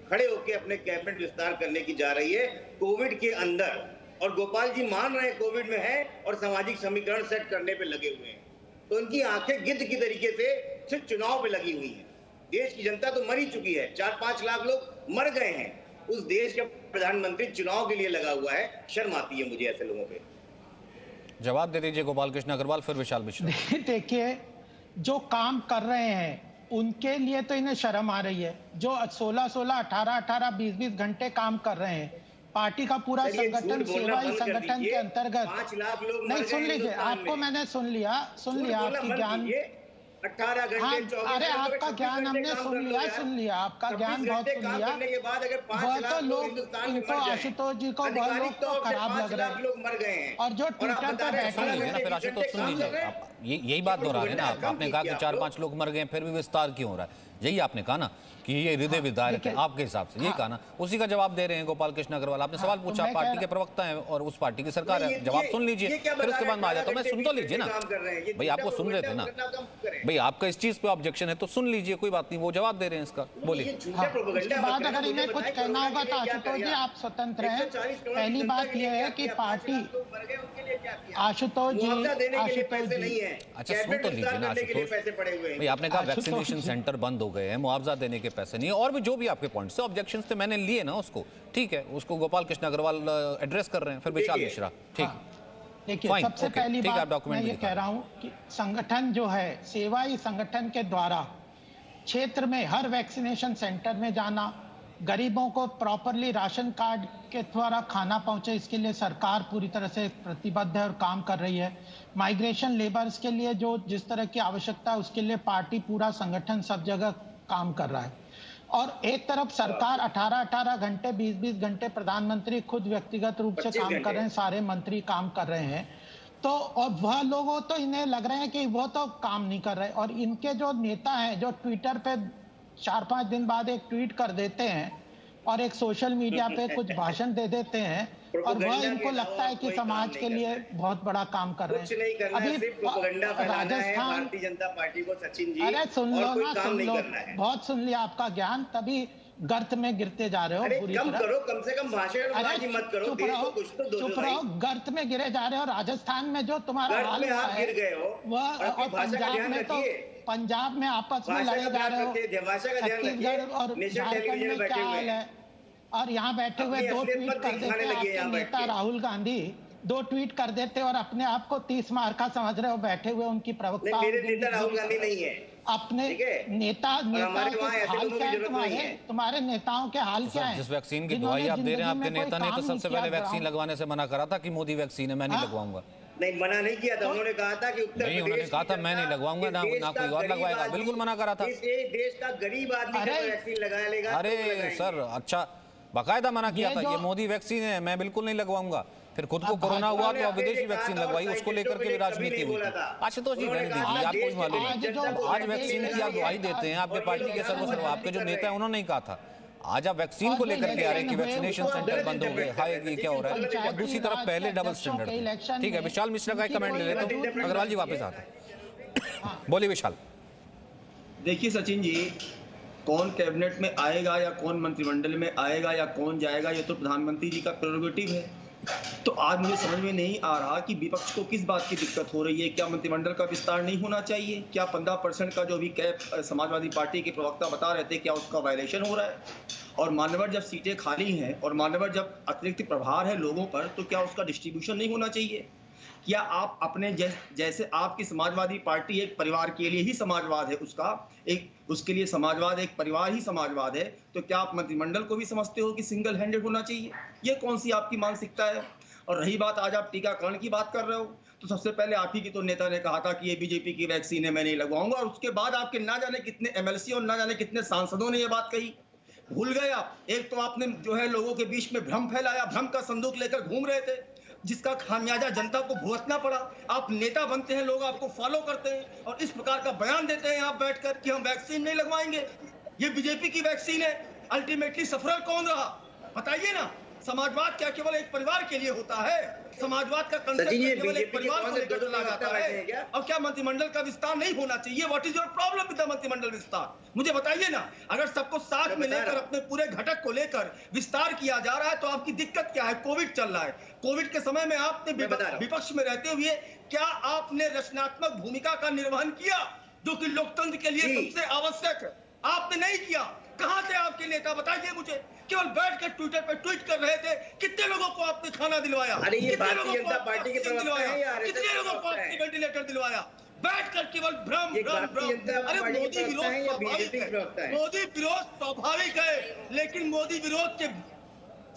खड़े होकर अपने कैबिनेट विस्तार करने की जा रही है कोविड के अंदर, और गोपाल जी मान रहे हैं कोविड में है और सामाजिक समीकरण सेट करने पे लगे हुए हैं। तो उनकी आंखें गिद्ध की तरीके से सिर्फ चुनाव पे लगी हुई हैं। देश की जनता तो मर ही चुकी है, 4-5 लाख लोग मर गए हैं, उस देश का प्रधानमंत्री चुनाव के लिए लगा हुआ है। शर्म आती है मुझे ऐसे लोगों पे। जवाब दे दीजिए गोपाल कृष्ण अग्रवाल, फिर विशाल मिश्रा। देखिए, जो काम कर रहे हैं उनके लिए तो इन्हें शर्म आ रही है। जो 16-16, 18-18, 20-20 घंटे काम कर रहे हैं, पार्टी का पूरा संगठन सेवाई संगठन के अंतर्गत। 5 लाख लोग नहीं, सुन लीजिए, आपको मैंने सुन लिया आपकी ज्ञान 18 घंटे। हाँ, अरे आपका ज्ञान हमने सुन लिया, आपका ज्ञान बहुत सुन लिया। बहुत तो लोग इनको, आशुतोष जी को बहुत लोग तो खराब लग रहे हैं, लोग मर गए हैं। और जो ट्विटर पर बैठे हैं, फिर आशुतोष सुन लीजिए, आप यही बात दोहरा रहे हैं ना। आपने कहा कि 4-5 लोग मर गए, फिर भी विस्तार क्यों हो रहा है? यही आपने कहा ना कि ये हृदय विदारक है आपके हिसाब से, यही कहा ना, उसी का जवाब दे रहे हैं गोपाल कृष्ण अग्रवाल। आपने सवाल पूछा, पार्टी के प्रवक्ता हैं और उस पार्टी की सरकार है, जवाब सुन लीजिए, फिर उसके बाद में आ जाता हूं। मैं सुन तो लीजिए ना भाई, आपको सुन रहे थे ना भाई, आपका इस चीज पे ऑब्जेक्शन है तो सुन लीजिए, कोई बात नहीं, वो जवाब दे रहे हैं इसका, बोलिए। उसके बाद अगर इन्हें कुछ कहना होगा तो आशुतोष जी आप स्वतंत्र हैं। पहली बात यह है कि पार्टी, आशुतोष जी अच्छा सुन तो लीजिए ना आशुतोष भाई, आपने कहा वैक्सीनेशन सेंटर बंद हो गए हैं, मुआवजा देने के पैसे नहीं, और भी जो भी आपके पॉइंट्स से ऑब्जेक्शंस थे मैंने लिए ना, उसको ठीक है, उसको गोपाल कृष्ण अग्रवाल एड्रेस कर रहे हैं, फिर विशाल मिश्रा। ठीक, देखिए, सबसे पहली बात मैं ये कह रहा हूं कि संगठन जो है, सेवाई संगठन के द्वारा क्षेत्र में हर वैक्सीनेशन सेंटर में जाना, गरीबों को प्रॉपरली राशन कार्ड के द्वारा खाना पहुंचे, इसके लिए सरकार पूरी तरह से प्रतिबद्ध है और काम कर रही है। माइग्रेशन लेबर्स के लिए जो जिस तरह की आवश्यकता है, उसके लिए पार्टी, पूरा संगठन सब जगह काम कर रहा है। और एक तरफ सरकार 18-18 घंटे, 20-20 घंटे प्रधानमंत्री खुद व्यक्तिगत रूप से काम कर रहे हैं, सारे मंत्री काम कर रहे हैं। तो और वह लोगों तो इन्हें लग रहे हैं कि वो तो काम नहीं कर रहे, और इनके जो नेता हैं जो ट्विटर पे 4-5 दिन बाद एक ट्वीट कर देते हैं और एक सोशल मीडिया पे कुछ भाषण दे देते हैं, और वह इनको लगता है कि समाज के लिए बहुत बड़ा काम कर रहे हैं। अभी राजस्थान, भारतीय जनता पार्टी को, सचिन जी, अरे सुन लो ना, सुन लो, बहुत सुन लिया आपका ज्ञान, तभी गर्त में गिरते जा रहे हो बुरी तरह। करो, कम से कम भाषण मत करो, चुप रहो, गर्त में गिरे जा रहे हो। राजस्थान में जो तुम्हारा हाल हुआ है वह, और पंजाब में तो, पंजाब में आपस में लड़े जा रहे हो, छत्तीसगढ़ और झारखंड में क्या हाल है। और यहाँ बैठे हुए 2 ट्वीट कर देते आपके नेता राहुल गांधी, 2 ट्वीट कर देते और अपने आप को 30 मार्का समझ रहे हो, बैठे हुए उनकी प्रवक्ता। राहुल गांधी नहीं है, अपने नेता के हाल क्या है, तुम्हारे नेताओं के हाल क्या है? जिस वैक्सीन की दवाई आप दे रहे हैं, आपके नेता ने तो सबसे पहले वैक्सीन लगवाने से मना करा था कि मोदी वैक्सीन है, मैं नहीं लगवाऊंगा। नहीं, मना नहीं किया था, उन्होंने कहा था कि उत्तर नहीं, उन्होंने कहा था मैं नहीं लगवाऊंगा, ना कोई और लगवाएगा, बिल्कुल मना करा था। इस देश का गरीब आदमी वैक्सीन लगा लेगा। अरे सर, अच्छा, बाकायदा मना किया था, ये मोदी वैक्सीन है, मैं बिल्कुल नहीं लगवाऊंगा। फिर खुद को कोरोना हुआ तो विदेशी वैक्सीन लगवाई, उसको लेकर के भी राजनीति हुई थी। आशुतोष जी रहने दीजिए, आपको ही मालूम है, आज वैक्सीन की आप दवाई देते हैं, आपके पार्टी के सर्वसर्व, आपके जो नेता है उन्होंने ही कहा था, आज आप वैक्सीन को लेकर के आ रहे हैं कि वैक्सीनेशन सेंटर बंद हो गए, हाय ये क्या हो रहा है। और दूसरी तरफ पहले डबल स्टैंडर्ड। ठीक है, विशाल मिश्रा का एक कमेंट ले लेता हूं, अग्रवाल जी वापस आते हैं, बोलिए विशाल। देखिए सचिन जी, कौन कैबिनेट में आएगा या कौन मंत्रिमंडल में आएगा या कौन जाएगा, ये तो प्रधानमंत्री जी का प्रेरोगेटिव है। तो आज मुझे समझ में नहीं आ रहा कि विपक्ष को किस बात की दिक्कत हो रही है। क्या मंत्रिमंडल का विस्तार नहीं होना चाहिए? क्या 15% का जो भी कैप समाजवादी पार्टी के प्रवक्ता बता रहे थे, क्या उसका वायलेशन हो रहा है? और मान्यवर जब सीटें खाली हैं और मान्यवर जब अतिरिक्त प्रभार है लोगों पर, तो क्या उसका डिस्ट्रीब्यूशन नहीं होना चाहिए? क्या आप अपने जैसे आपकी समाजवादी पार्टी एक परिवार के लिए ही समाजवाद है, उसके लिए समाजवाद एक परिवार ही समाजवाद है, तो क्या आप मंत्रिमंडल को भी समझते हो कि सिंगल हैंडेड होना चाहिए? ये कौन सी आपकी मानसिकता है? और रही बात, आज आप टीकाकरण की बात कर रहे हो, तो सबसे पहले आप ही की तो नेता ने कहा था कि ये बीजेपी की वैक्सीन है, मैं नहीं लगवाऊंगा, और उसके बाद आपके ना जाने कितने MLC और ना जाने कितने सांसदों ने ये बात कही। भूल गए आप। एक तो आपने जो है लोगों के बीच में भ्रम फैलाया, भ्रम का संदूक लेकर घूम रहे थे, जिसका खामियाजा जनता को भुगतना पड़ा। आप नेता बनते हैं, लोग आपको फॉलो करते हैं और इस प्रकार का बयान देते हैं आप बैठकर कि हम वैक्सीन नहीं लगवाएंगे, ये बीजेपी की वैक्सीन है। अल्टीमेटली सफर कौन रहा बताइए ना। समाजवाद क्या केवल एक परिवार के लिए होता है? समाजवाद का कंसेप्ट केवल एक परिवार को लेकर चला जाता है? और क्या मंत्रिमंडल का विस्तार नहीं होना चाहिए? What is your problem with the मंत्रिमंडल विस्तार? मुझे बताइए ना। अगर सबको साथ में लेकर अपने पूरे घटक को लेकर विस्तार किया जा रहा है तो आपकी दिक्कत क्या है? कोविड चल रहा है, कोविड के समय में आपने विपक्ष में रहते हुए क्या आपने रचनात्मक भूमिका का निर्वहन किया जो कि लोकतंत्र के लिए सबसे आवश्यक है? आपने नहीं किया। कहां थे आपके नेता बताइए मुझे? केवल बैठ कर ट्विटर पर ट्वीट कर रहे थे। कितने लोगों को आपने खाना दिलवाया? कितने लोगों को पार्टी के दिलवाया? कितने लोगों को आपने वेंटिलेटर दिलवाया? बैठकर केवल भ्रम भ्रम भ्रम। अरे मोदी विरोध स्वाभाविक है, मोदी विरोध स्वाभाविक है, लेकिन मोदी विरोध के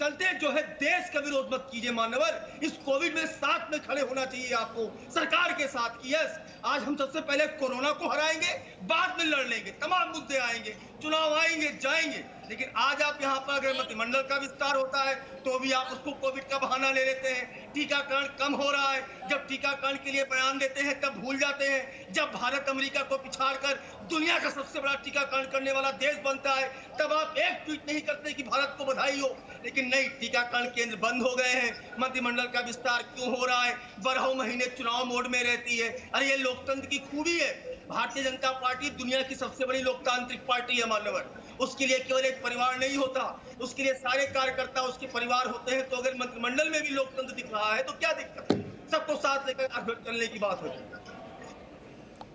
चलते जो है देश का विरोध मत कीजिए मान्यवर। इस कोविड में साथ में खड़े होना चाहिए आपको, सरकार के साथ। यस, आज हम सबसे पहले कोरोना को हराएंगे, बाद में लड़ लेंगे, तमाम मुद्दे आएंगे, चुनाव आएंगे जाएंगे, लेकिन आज आप यहाँ पर अगर मंत्रिमंडल का विस्तार होता है तो भी आप उसको कोविड का बहाना ले लेते हैं। टीकाकरण कम हो रहा है, जब टीकाकरण के लिए बयान देते हैं तब भूल जाते हैं। जब भारत अमेरिका को पिछाड़कर दुनिया का सबसे बड़ा टीकाकरण करने वाला देश बनता है तब आप एक ट्वीट नहीं करते कि भारत को बधाई हो। लेकिन नहीं, टीकाकरण केंद्र बंद हो गए हैं। मंत्रिमंडल का विस्तार क्यों हो रहा है? 12 महीने चुनाव मोड में रहती है। अरे ये लोकतंत्र की खूबी है। भारतीय जनता पार्टी दुनिया की सबसे बड़ी लोकतांत्रिक पार्टी है मान्यवर। उसके लिए केवल एक परिवार नहीं होता, उसके लिए सारे कार्यकर्ता उसके परिवार होते हैं। तो अगर मंत्रिमंडल में भी लोकतंत्र दिख रहा है तो क्या दिक्कत है? सबको साथ लेकर चलने की बात होती।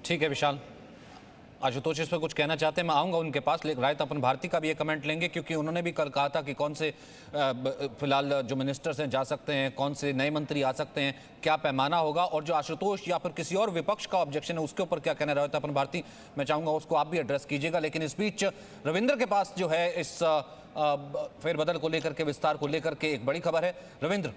ठीक है विशाल। आशुतोष इस पर कुछ कहना चाहते हैं, मैं आऊँगा उनके पास, लेकिन राय तपन भारती का भी ये कमेंट लेंगे क्योंकि उन्होंने भी कल कहा था कि कौन से फिलहाल जो मिनिस्टर्स हैं जा सकते हैं, कौन से नए मंत्री आ सकते हैं, क्या पैमाना होगा, और जो आशुतोष या फिर किसी और विपक्ष का ऑब्जेक्शन है उसके ऊपर क्या कहना राय तपन भारती, मैं चाहूँगा उसको आप भी एड्रेस कीजिएगा। लेकिन इस बीच रविंद्र के पास जो है इस फेरबदल को लेकर के, विस्तार को लेकर के एक बड़ी खबर है। रविंद्र,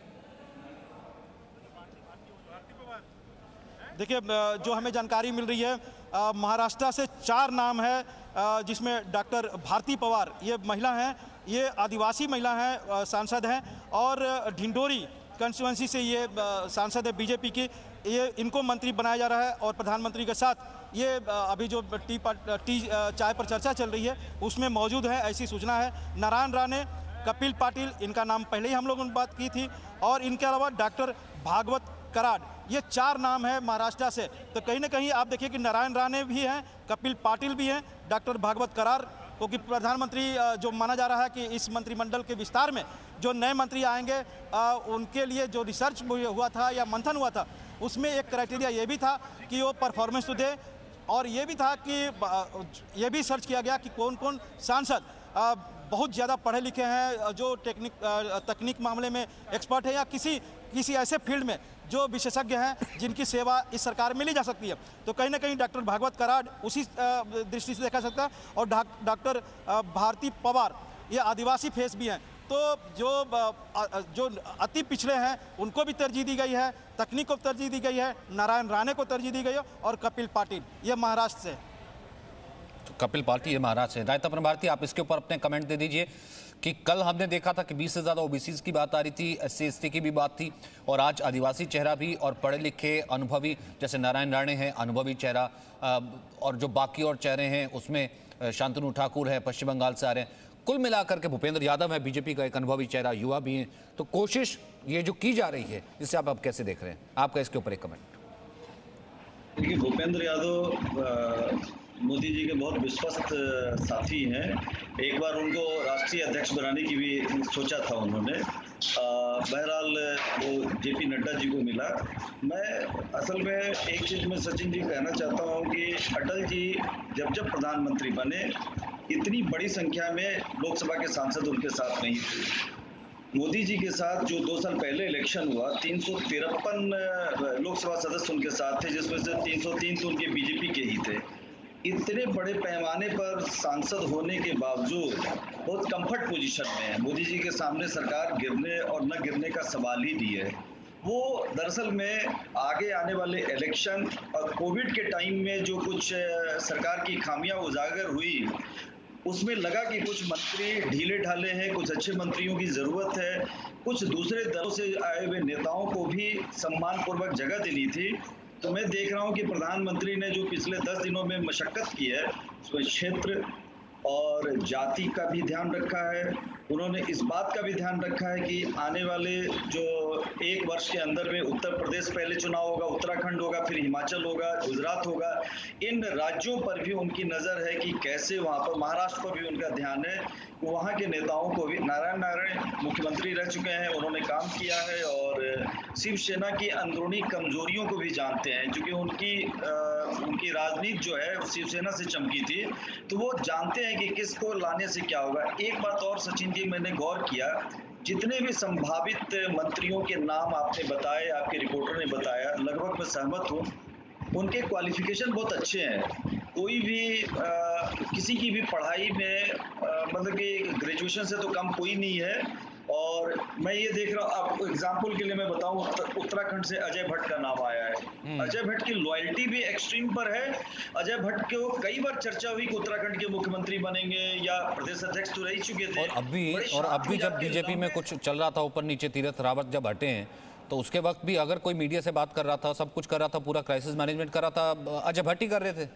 देखिए जो हमें जानकारी मिल रही है महाराष्ट्र से 4 नाम है जिसमें डॉक्टर भारती पवार, ये महिला हैं, ये आदिवासी महिला हैं, सांसद हैं, और ढिंडोरी कंस्टिट्यूंसी से ये सांसद है बीजेपी की। ये इनको मंत्री बनाया जा रहा है और प्रधानमंत्री के साथ ये अभी जो टी चाय पर चर्चा चल रही है उसमें मौजूद है, ऐसी सूचना है। नारायण राणे, कपिल पाटिल, इनका नाम पहले ही हम लोगों ने बात की थी, और इनके अलावा डॉक्टर भागवत कराड, ये 4 नाम है महाराष्ट्र से। तो कहीं ना कहीं आप देखिए कि नारायण राणे भी हैं, कपिल पाटिल भी हैं, डॉक्टर भागवत करार, क्योंकि प्रधानमंत्री जो माना जा रहा है कि इस मंत्रिमंडल के विस्तार में जो नए मंत्री आएंगे उनके लिए जो रिसर्च हुआ था या मंथन हुआ था उसमें एक क्राइटेरिया ये भी था कि वो परफॉर्मेंस तो दे, और ये भी था कि ये भी सर्च किया गया कि कौन कौन सांसद बहुत ज़्यादा पढ़े लिखे हैं, जो तकनीक मामले में एक्सपर्ट है, या किसी ऐसे फील्ड में जो विशेषज्ञ हैं जिनकी सेवा इस सरकार में ली जा सकती है। तो कहीं ना कहीं डॉक्टर भागवत कराड उसी दृष्टि से देखा सकता है, और डॉक्टर भारती पवार ये आदिवासी फेस भी हैं। तो जो अति पिछड़े हैं उनको भी तरजीह दी गई है, तकनीक को तरजीह दी गई है, नारायण राणे को तरजीह दी गई है, और कपिल पाटिल ये महाराष्ट्र से। तो कपिल पाटिल ये महाराष्ट्र से। राय तपन भारती, आप इसके ऊपर अपने कमेंट दे दीजिए कि कल हमने देखा था कि 20 से ज़्यादा ओबीसी की बात आ रही थी, SC ST की भी बात थी, और आज आदिवासी चेहरा भी, और पढ़े लिखे अनुभवी जैसे नारायण राणे हैं अनुभवी चेहरा, और जो बाकी और चेहरे हैं उसमें शांतनु ठाकुर है पश्चिम बंगाल से आ रहे हैं। कुल मिलाकर के भूपेंद्र यादव है बीजेपी का एक अनुभवी चेहरा, युवा भी हैं। तो कोशिश ये जो की जा रही है इसे आप कैसे देख रहे हैं? आपका इसके ऊपर एक कमेंट। देखिए, भूपेंद्र यादव मोदी जी के बहुत विश्वस्त साथी हैं। एक बार उनको राष्ट्रीय अध्यक्ष बनाने की भी सोचा था उन्होंने। बहरहाल वो JP नड्डा जी को मिला। मैं असल में एक चीज़ में सचिन जी कहना चाहता हूँ कि अटल जी जब प्रधानमंत्री बने इतनी बड़ी संख्या में लोकसभा के सांसद उनके साथ नहीं थे। मोदी जी के साथ जो 2 साल पहले इलेक्शन हुआ 353 लोकसभा सदस्य उनके साथ थे, जिसमें से 303 तो उनके बीजेपी के ही थे। इतने बड़े पैमाने पर सांसद होने के बावजूद बहुत कंफर्ट पोजीशन में है। मोदी जी के सामने सरकार गिरने और न गिरने का सवाल ही नहीं है। वो दरअसल में आगे आने वाले इलेक्शन और कोविड के टाइम में जो कुछ सरकार की खामियां उजागर हुई उसमें लगा कि कुछ मंत्री ढीले ढाले हैं, कुछ अच्छे मंत्रियों की ज़रूरत है, कुछ दूसरे दलों से आए हुए नेताओं को भी सम्मानपूर्वक जगह देनी थी। तो मैं देख रहा हूं कि प्रधानमंत्री ने जो पिछले 10 दिनों में मशक्कत की है, उसमें क्षेत्र और जाति का भी ध्यान रखा है। उन्होंने इस बात का भी ध्यान रखा है कि आने वाले जो 1 वर्ष के अंदर में उत्तर प्रदेश पहले चुनाव होगा, उत्तराखंड होगा, फिर हिमाचल होगा, गुजरात होगा। इन राज्यों पर भी उनकी नज़र है कि कैसे वहाँ पर, महाराष्ट्र पर भी उनका ध्यान है। वहाँ के नेताओं को भी, नारायण मुख्यमंत्री रह चुके हैं, उन्होंने काम किया है और शिवसेना की अंदरूनी कमजोरियों को भी जानते हैं, क्योंकि उनकी राजनीति जो है शिवसेना से चमकी थी, तो वो जानते हैं कि किसको लाने से क्या होगा। एक बात और सचिन जी, मैंने गौर किया, जितने भी संभावित मंत्रियों के नाम आपने बताए, आपके रिपोर्टर ने बताया, लगभग मैं सहमत हूँ, उनके क्वालिफिकेशन बहुत अच्छे हैं। कोई भी किसी की भी पढ़ाई में मतलब कि ग्रेजुएशन से तो कम कोई नहीं है। और मैं ये देख रहा हूँ, आपको एग्जाम्पल के लिए मैं बताऊं, उत्तराखंड से अजय भट्ट का नाम आया है। अजय भट्ट की लॉयल्टी भी एक्सट्रीम पर है। अजय भट्ट को कई बार चर्चा हुई कि उत्तराखंड के मुख्यमंत्री बनेंगे या प्रदेश अध्यक्ष तो रह चुके थे। और अब भी जब बीजेपी में कुछ चल रहा था ऊपर नीचे, तीरथ रावत जब हटे हैं, तो उसके वक्त भी अगर कोई मीडिया से बात कर रहा था, सब कुछ कर रहा था, पूरा क्राइसिस मैनेजमेंट कर रहा था, अजय भट्ट ही कर रहे थे।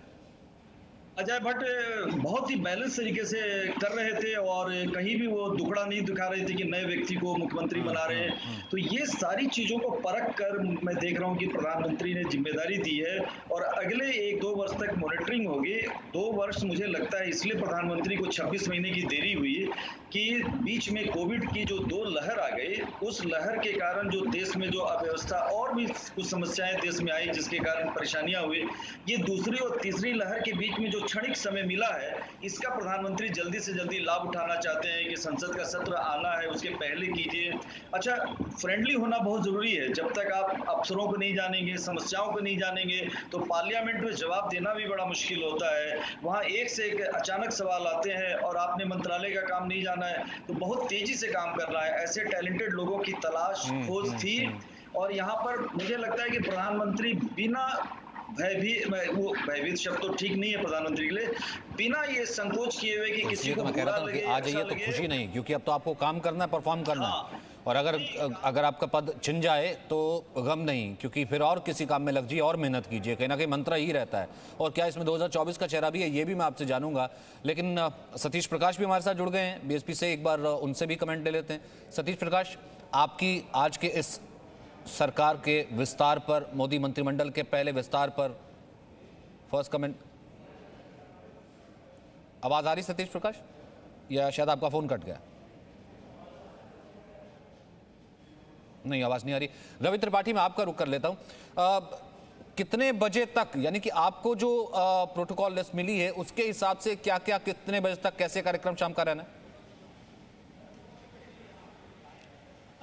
अजय भट्ट बहुत ही बैलेंस तरीके से कर रहे थे और कहीं भी वो दुखड़ा नहीं दिखा रहे थे कि नए व्यक्ति को मुख्यमंत्री बना रहे हैं। तो ये सारी चीजों को परख कर मैं देख रहा हूँ कि प्रधानमंत्री ने जिम्मेदारी दी है और अगले 1-2 वर्ष तक मॉनिटरिंग होगी। 2 वर्ष मुझे लगता है इसलिए प्रधानमंत्री को 26 महीने की देरी हुई कि बीच में कोविड की जो 2 लहर आ गई, उस लहर के कारण जो देश में जो अव्यवस्था और भी कुछ समस्याएं देश में आई, जिसके कारण परेशानियां हुई, ये दूसरी और तीसरी लहर के बीच में जो क्षणिक समय मिला है, इसका प्रधानमंत्री जल्दी से जल्दी लाभ उठाना चाहते हैं कि संसद का सत्र आना है, उसके पहले कीजिए। अच्छा, फ्रेंडली होना बहुत जरूरी है। जब तक आप अफसरों को नहीं जानेंगे, समस्याओं को नहीं जानेंगे, तो पार्लियामेंट में जवाब देना भी बड़ा मुश्किल होता है। वहाँ एक से एक अचानक सवाल आते हैं और आपने मंत्रालय का काम नहीं जाना है, तो बहुत तेजी से काम करना है। ऐसे टैलेंटेड लोगों की तलाश खोज थी और यहाँ पर मुझे लगता है कि प्रधानमंत्री बिना भयभीत शब्द तो ठीक नहीं है प्रधानमंत्री के लिए, बिना ये संकोच किए हुए कि किसी को बुरा लगे, आ जाइए तो खुशी नहीं, क्योंकि अब तो आपको काम करना है, परफॉर्म करना है। और अगर आपका पद छिन जाए तो गम नहीं, क्योंकि फिर और किसी काम में लग जाइए और मेहनत कीजिए, कहीं ना कहीं मंत्र ही रहता है। और क्या इसमें 2024 का चेहरा भी है, ये भी मैं आपसे जानूंगा। लेकिन सतीश प्रकाश भी हमारे साथ जुड़ गए हैं बीएसपी से, एक बार उनसे भी कमेंट ले लेते हैं। सतीश प्रकाश, आपकी आज के इस सरकार के विस्तार पर, मोदी मंत्रिमंडल के पहले विस्तार पर फर्स्ट कमेंट। आवाज आ रही सतीश प्रकाश, या शायद आपका फोन कट गया? नहीं, आवाज नहीं आ रही। रवि त्रिपाठी, मैं आपका रुख कर लेता हूं। कितने बजे तक, यानी कि आपको जो प्रोटोकॉल लिस्ट मिली है उसके हिसाब से क्या क्या कितने बजे तक कैसे कार्यक्रम शाम का रहना है?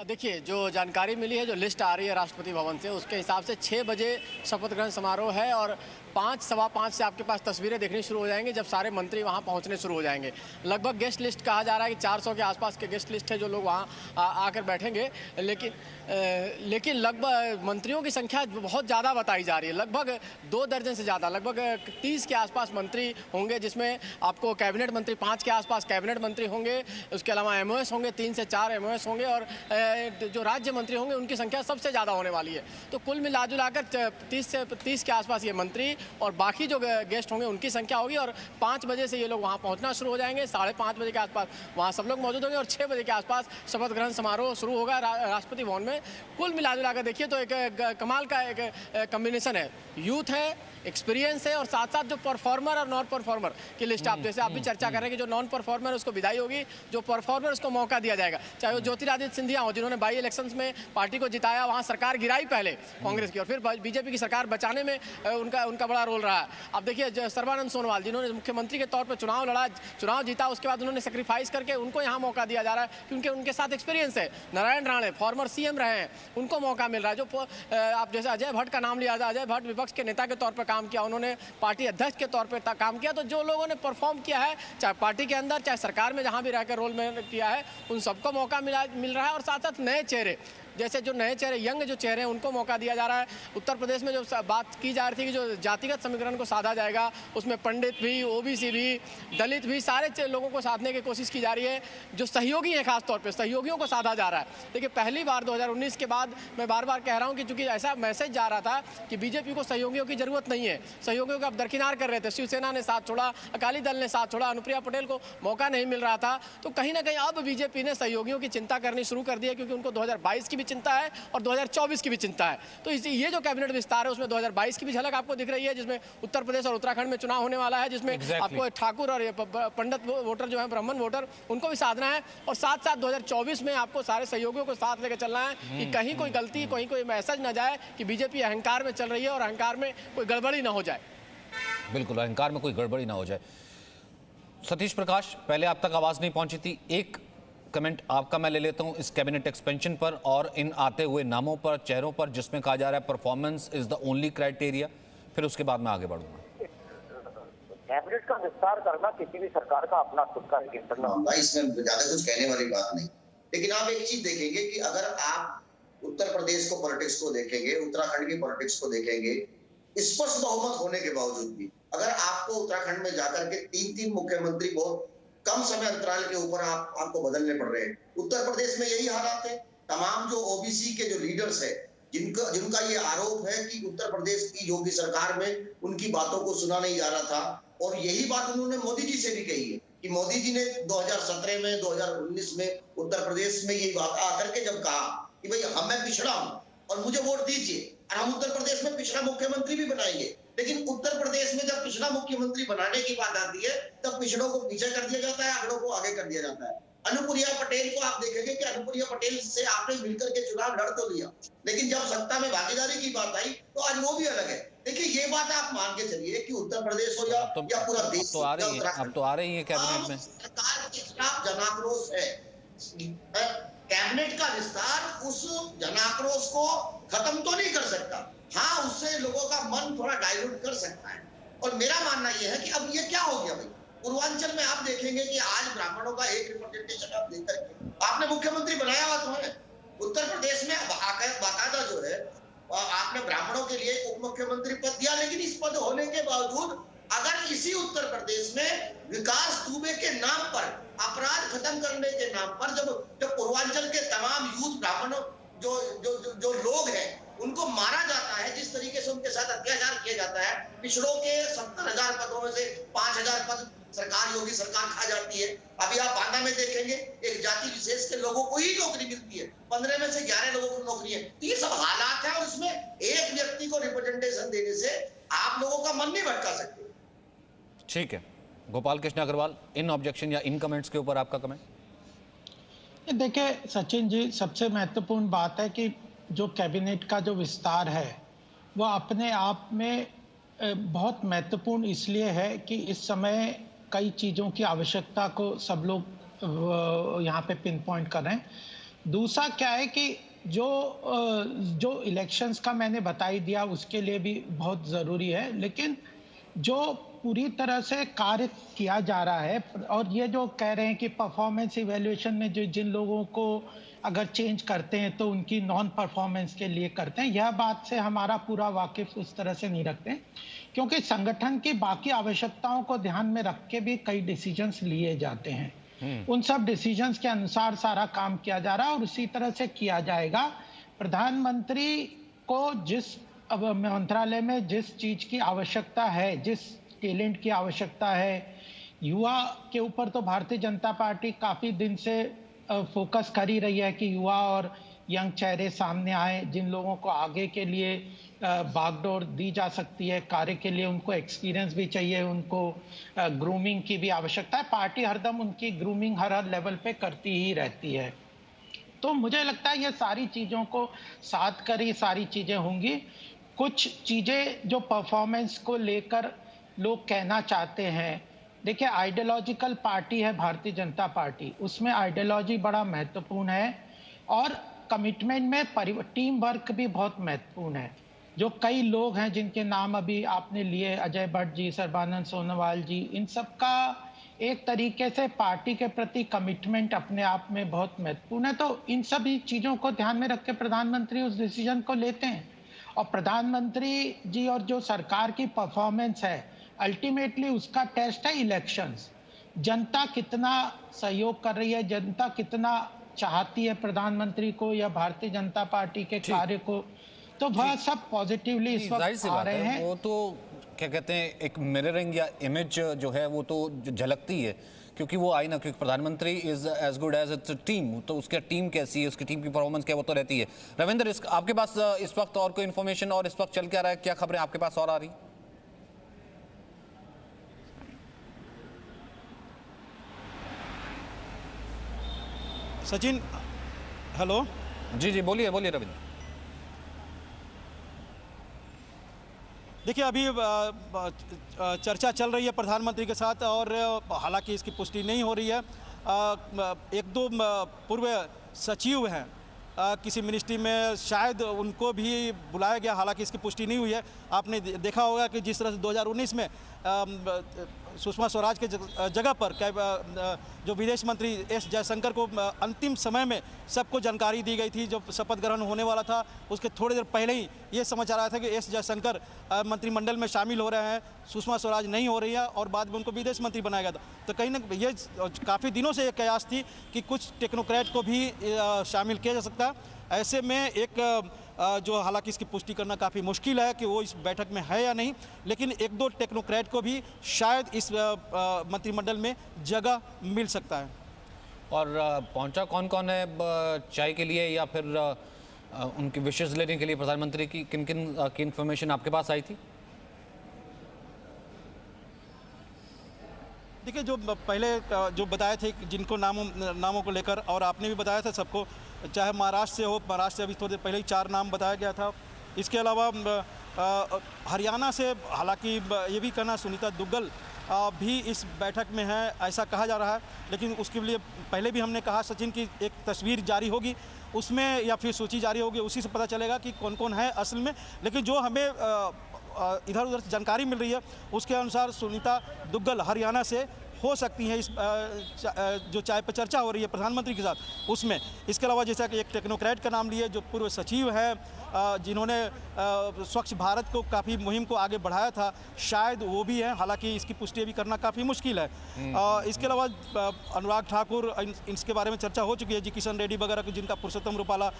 देखिए, जो जानकारी मिली है, जो लिस्ट आ रही है राष्ट्रपति भवन से, उसके हिसाब से 6 बजे शपथ ग्रहण समारोह है और 5, 5:15 से आपके पास तस्वीरें देखनी शुरू हो जाएंगी जब सारे मंत्री वहां पहुंचने शुरू हो जाएंगे। लगभग गेस्ट लिस्ट कहा जा रहा है कि 400 के आसपास के गेस्ट लिस्ट है जो लोग वहां आकर बैठेंगे। लेकिन लगभग मंत्रियों की संख्या बहुत ज़्यादा बताई जा रही है, लगभग 2 दर्जन से ज़्यादा, लगभग 30 के आसपास मंत्री होंगे, जिसमें आपको कैबिनेट मंत्री 5 के आसपास कैबिनेट मंत्री होंगे, उसके अलावा MOS होंगे, 3 से 4 MOS होंगे और जो राज्य मंत्री होंगे उनकी संख्या सबसे ज़्यादा होने वाली है। तो कुल मिला जुलाकर 30 के आसपास ये मंत्री और बाकी जो गेस्ट होंगे उनकी संख्या होगी और 5 बजे से ये लोग वहाँ पहुँचना शुरू हो जाएंगे। 5:30 बजे के आसपास वहाँ सब लोग मौजूद होंगे और 6 बजे के आसपास शपथ ग्रहण समारोह शुरू होगा राष्ट्रपति भवन में। कुल मिला जुलाकर देखिए तो एक कमाल का एक कम्बिनेशन है, यूथ है, एक्सपीरियंस है और साथ साथ जो परफॉर्मर और नॉन परफॉर्मर की लिस्ट, आप जैसे आप भी चर्चा कर रहे हैं कि जो नॉन परफॉर्मर उसको विदाई होगी, जो परफॉर्मर उसको मौका दिया जाएगा। चाहे वो ज्योतिरादित्य सिंधिया हो, जिन्होंने बाई इलेक्शंस में पार्टी को जिताया, वहाँ सरकार गिराई पहले कांग्रेस की और फिर बीजेपी की सरकार बचाने में उनका बड़ा रोल रहा है। अब देखिए सर्बानंद सोनोवाल, जिन्होंने मुख्यमंत्री के तौर पर चुनाव लड़ा, चुनाव जीता, उसके बाद उन्होंने सेक्रीफाइस करके उनको यहाँ मौका दिया जा रहा है क्योंकि उनके साथ एक्सपीरियंस है। नारायण राणे फॉर्मर CM रहे हैं, उनको मौका मिल रहा है। जो आप जैसे अजय भट्ट का नाम लिया था, अजय भट्ट विपक्ष के नेता के तौर पर काम किया, उन्होंने पार्टी अध्यक्ष के तौर पर काम किया। तो जो लोगों ने परफॉर्म किया है, चाहे पार्टी के अंदर चाहे सरकार में जहां भी रहकर रोल में किया है, उन सबको मौका मिल रहा है और साथ साथ नए चेहरे जैसे जो नए चेहरे, यंग जो चेहरे हैं, उनको मौका दिया जा रहा है। उत्तर प्रदेश में जो बात की जा रही थी कि जो जातिगत समीकरण को साधा जाएगा, उसमें पंडित भी, ओबीसी भी, दलित भी, सारे लोगों को साधने की कोशिश की जा रही है। जो सहयोगी हैं, खासतौर पर सहयोगियों को साधा जा रहा है। देखिए, पहली बार 2019 के बाद मैं बार बार कह रहा हूँ कि चूंकि ऐसा मैसेज जा रहा था कि बीजेपी को सहयोगियों की जरूरत नहीं है, सहयोगियों को अब दरकिनार कर रहे थे, शिवसेना ने साथ छोड़ा, अकाली दल ने साथ छोड़ा, अनुप्रिया पटेल को मौका नहीं मिल रहा था, तो कहीं ना कहीं अब बीजेपी ने सहयोगियों की चिंता करनी शुरू कर दी है, क्योंकि उनको 2022 की भी चिंता है और 2024 की भी चिंता है। तो ये जो कैबिनेट विस्तार है उसमें 2022 की भी झलक आपको दिख रही है, जिसमें उत्तर प्रदेश और उत्तराखंड में चुनाव होने वाला है, जिसमें आपको ठाकुर और पंडित वोटर जो है, ब्राह्मण वोटर, उनको भी साधना है, और साथ साथ 2024 में आपको सारे सहयोगियों को साथ लेकर चलना है कि कहीं कोई गलती, कहीं कोई मैसेज ना जाए कि बीजेपी अहंकार में चल रही है और अहंकार में कोई गड़बड़ी ना हो जाए। बिल्कुल, अहंकार में कोई गड़बड़ी ना हो जाए। सतीश प्रकाश, पहले आप तक आवाज नहीं पहुंची थी, एक कमेंट आपका मैं ले लेता हूं इस कैबिनेट एक्सपेंशन पर और इन आते हुए नामों पर, चेहरों पर, जिसमें कहा जा रहा है performance is the only criteria, फिर उसके बाद मैं आगे बढ़ूंगा। कैबिनेट का विस्तार करना किसी भी सरकार का अपना खुद का एक इंटरनल होता है, इसमें ज्यादा कुछ कहने वाली बात नहीं। लेकिन आप एक चीज देखेंगे कि अगर आप उत्तर प्रदेश को पॉलिटिक्स को देखेंगे, उत्तराखंड की पॉलिटिक्स को देखेंगे, स्पष्ट बहुमत होने के बावजूद भी अगर आपको उत्तराखंड में जाकर के 3-3 मुख्यमंत्री बहुत कम समय अंतराल के ऊपर आपको बदलने पड़ रहे हैं। उत्तर प्रदेश में यही हालात है। तमाम जो ओबीसी के जो लीडर्स है, जिनका ये आरोप है कि उत्तर प्रदेश की योगी सरकार में उनकी बातों को सुना नहीं जा रहा था, और यही बात उन्होंने मोदी जी से भी कही है कि मोदी जी ने 2017 में, 2019 में उत्तर प्रदेश में यही बात आकर के जब कहा कि भाई मैं पिछड़ा हूं और मुझे वोट दीजिए और हम उत्तर प्रदेश में पिछड़ा मुख्यमंत्री भी बनाएंगे। लेकिन उत्तर प्रदेश में जब पिछड़ा मुख्यमंत्री बनाने की बात आती है तब पिछड़ों को पीछे कर दिया जाता है, अगड़ों को आगे कर दिया जाता है। अनुप्रिया पटेल को आप देखेंगे कि अनुप्रिया पटेल से आपने मिलकर के चुनाव लड़ तो लिया, लेकिन जब सत्ता में भागीदारी की बात आई तो आज वो भी अलग है। देखिए, ये बात आप मान के चलिए कि उत्तर प्रदेश हो या पूरा देश, तो आ रही है कैबिनेट में सरकार के खिलाफ जनाक्रोश है। कैबिनेट का विस्तार उस जनाक्रोश को खत्म तो नहीं कर सकता, हाँ उससे लोगों का मन थोड़ा डाइवर्ट कर सकता है। और मेरा मानना यह है कि अब ये क्या हो गया भाई, पूर्वांचल में आप देखेंगे कि आज ब्राह्मणों का एक रिप्रेजेंटेशन आप देकर के आपने मुख्यमंत्री बनाया हुआ तो है। उत्तर प्रदेश में बाकायदा जो है आपने ब्राह्मणों के लिए उप मुख्यमंत्री पद दिया, लेकिन इस पद होने के बावजूद अगर इसी उत्तर प्रदेश में विकास दुबे के नाम पर, अपराध खत्म करने के नाम पर, जब पूर्वांचल के तमाम यूथ ब्राह्मणों जो लोग हैं उनको मारा जाता है, जिस तरीके से उनके साथ अत्याचार किया जाता है, पिछड़ों के 70,000 पदों में से 5,000 पद सरकार, योगी सरकार खा जाती है। अभी आप बांदा में देखेंगे एक जाति विशेष के लोगों को ही नौकरी मिलती है, 15 में से 11 लोगों को नौकरी है। तो ये सब हालात है और इसमें एक व्यक्ति को रिप्रेजेंटेशन देने से आप लोगों का मन नहीं भटका सकते। ठीक है, गोपाल कृष्ण अग्रवाल, इन ऑब्जेक्शन या इन कमेंट्स के ऊपर आपका कमेंट। देखिए सचिन जी, सबसे महत्वपूर्ण बात है कि जो कैबिनेट का जो विस्तार है वो अपने आप में बहुत महत्वपूर्ण इसलिए है कि इस समय कई चीज़ों की आवश्यकता को सब लोग यहाँ पे पिन पॉइंट कर रहे हैं। दूसरा क्या है कि जो इलेक्शंस का मैंने बता ही दिया उसके लिए भी बहुत ज़रूरी है, लेकिन जो पूरी तरह से कार्य किया जा रहा है और ये जो कह रहे हैं कि परफॉर्मेंस इवैल्यूएशन में जो जिन लोगों को अगर चेंज करते हैं तो उनकी नॉन परफॉर्मेंस के लिए करते हैं, यह बात से हमारा पूरा वाकिफ उस तरह से नहीं रखते, क्योंकि संगठन की बाकी आवश्यकताओं को ध्यान में रख के भी कई डिसीजंस लिए जाते हैं। उन सब डिसीजंस के अनुसार सारा काम किया जा रहा है और उसी तरह से किया जाएगा। प्रधानमंत्री को जिस मंत्रालय में जिस चीज की आवश्यकता है, जिस टैलेंट की आवश्यकता है, युवा के ऊपर तो भारतीय जनता पार्टी काफी दिन से फोकस कर ही रही है कि युवा और यंग चेहरे सामने आए, जिन लोगों को आगे के लिए बागडोर दी जा सकती है, कार्य के लिए उनको एक्सपीरियंस भी चाहिए, उनको ग्रूमिंग की भी आवश्यकता है। पार्टी हरदम उनकी ग्रूमिंग हर लेवल पे करती ही रहती है। तो मुझे लगता है ये सारी चीज़ों को साथ कर ही सारी चीज़ें होंगी। कुछ चीज़ें जो परफॉर्मेंस को लेकर लोग कहना चाहते हैं, देखिए आइडियोलॉजिकल पार्टी है भारतीय जनता पार्टी, उसमें आइडियोलॉजी बड़ा महत्वपूर्ण है और कमिटमेंट में टीम वर्क भी बहुत महत्वपूर्ण है। जो कई लोग हैं जिनके नाम अभी आपने लिए, अजय भट्ट जी, सर्बानंद सोनोवाल जी, इन सब का एक तरीके से पार्टी के प्रति कमिटमेंट अपने आप में बहुत महत्वपूर्ण है। तो इन सभी चीज़ों को ध्यान में रख के प्रधानमंत्री उस डिसीजन को लेते हैं। और प्रधानमंत्री जी और जो सरकार की परफॉर्मेंस है, अल्टीमेटली उसका टेस्ट है इलेक्शंस। जनता कितना सहयोग कर रही है, जनता कितना चाहती है प्रधानमंत्री को या भारतीय जनता पार्टी के कार्य को, तो वह सब पॉजिटिवली इस वक्त आ रहे हैं। वो तो क्या कहते हैं, एक मिररिंग या इमेज जो है वो तो झलकती है, क्योंकि वो आई ना, क्योंकि प्रधानमंत्री is as good as its team. तो उसकी टीम कैसी है, उसकी टीम की परफॉर्मेंस क्या, वो तो रहती है। रविंद्र, आपके पास इस वक्त और कोई इन्फॉर्मेशन और इस वक्त चल क्या रहा है, क्या खबरें आपके पास और आ रही? सचिन, हेलो। जी जी, बोलिए बोलिए रविंद्र। देखिए, अभी चर्चा चल रही है प्रधानमंत्री के साथ, और हालांकि इसकी पुष्टि नहीं हो रही है। एक दो पूर्व सचिव हैं किसी मिनिस्ट्री में, शायद उनको भी बुलाया गया, हालांकि इसकी पुष्टि नहीं हुई है। आपने देखा होगा कि जिस तरह से 2019 में सुषमा स्वराज के जगह पर जो विदेश मंत्री एस जयशंकर को अंतिम समय में सबको जानकारी दी गई थी, जब शपथ ग्रहण होने वाला था उसके थोड़ी देर पहले ही ये समाचार आया था कि एस जयशंकर मंत्रिमंडल में शामिल हो रहे हैं, सुषमा स्वराज नहीं हो रही है, और बाद में उनको विदेश मंत्री बनाया गया था। तो कहीं ना ये काफ़ी दिनों से एक कयास थी कि कुछ टेक्नोक्रेट को भी शामिल किया जा सकता है। ऐसे में एक जो, हालांकि इसकी पुष्टि करना काफ़ी मुश्किल है कि वो इस बैठक में है या नहीं, लेकिन एक दो टेक्नोक्रेट को भी शायद इस मंत्रिमंडल में जगह मिल सकता है। और पहुंचा कौन कौन है चाय के लिए, या फिर उनकी विशेष लेने के लिए प्रधानमंत्री की? किन किन की इन्फॉर्मेशन आपके पास आई थी? देखिए, जो पहले जो बताए थे जिनको नामों को लेकर, और आपने भी बताया था सबको, चाहे महाराष्ट्र से हो, महाराष्ट्र से अभी थोड़ी देर पहले ही 4 नाम बताया गया था। इसके अलावा हरियाणा से, हालांकि ये भी कहना सुनीता दुग्गल भी इस बैठक में है, ऐसा कहा जा रहा है। लेकिन उसके लिए पहले भी हमने कहा सचिन की एक तस्वीर जारी होगी उसमें, या फिर सूची जारी होगी, उसी से पता चलेगा कि कौन कौन है असल में। लेकिन जो हमें इधर उधर से जानकारी मिल रही है उसके अनुसार सुनीता दुग्गल हरियाणा से हो सकती हैं इस जो चाय पर चर्चा हो रही है प्रधानमंत्री के साथ उसमें। इसके अलावा जैसा कि एक टेक्नोक्रेट का नाम लिए जो पूर्व सचिव है, जिन्होंने स्वच्छ भारत को काफ़ी मुहिम को आगे बढ़ाया था, शायद वो भी हैं, हालांकि इसकी पुष्टि भी करना काफ़ी मुश्किल है। इसके अलावा अनुराग ठाकुर, इसके बारे में चर्चा हो चुकी है, जी किशन रेड्डी वगैरह को, जिनका पुरुषोत्तम रुपाला,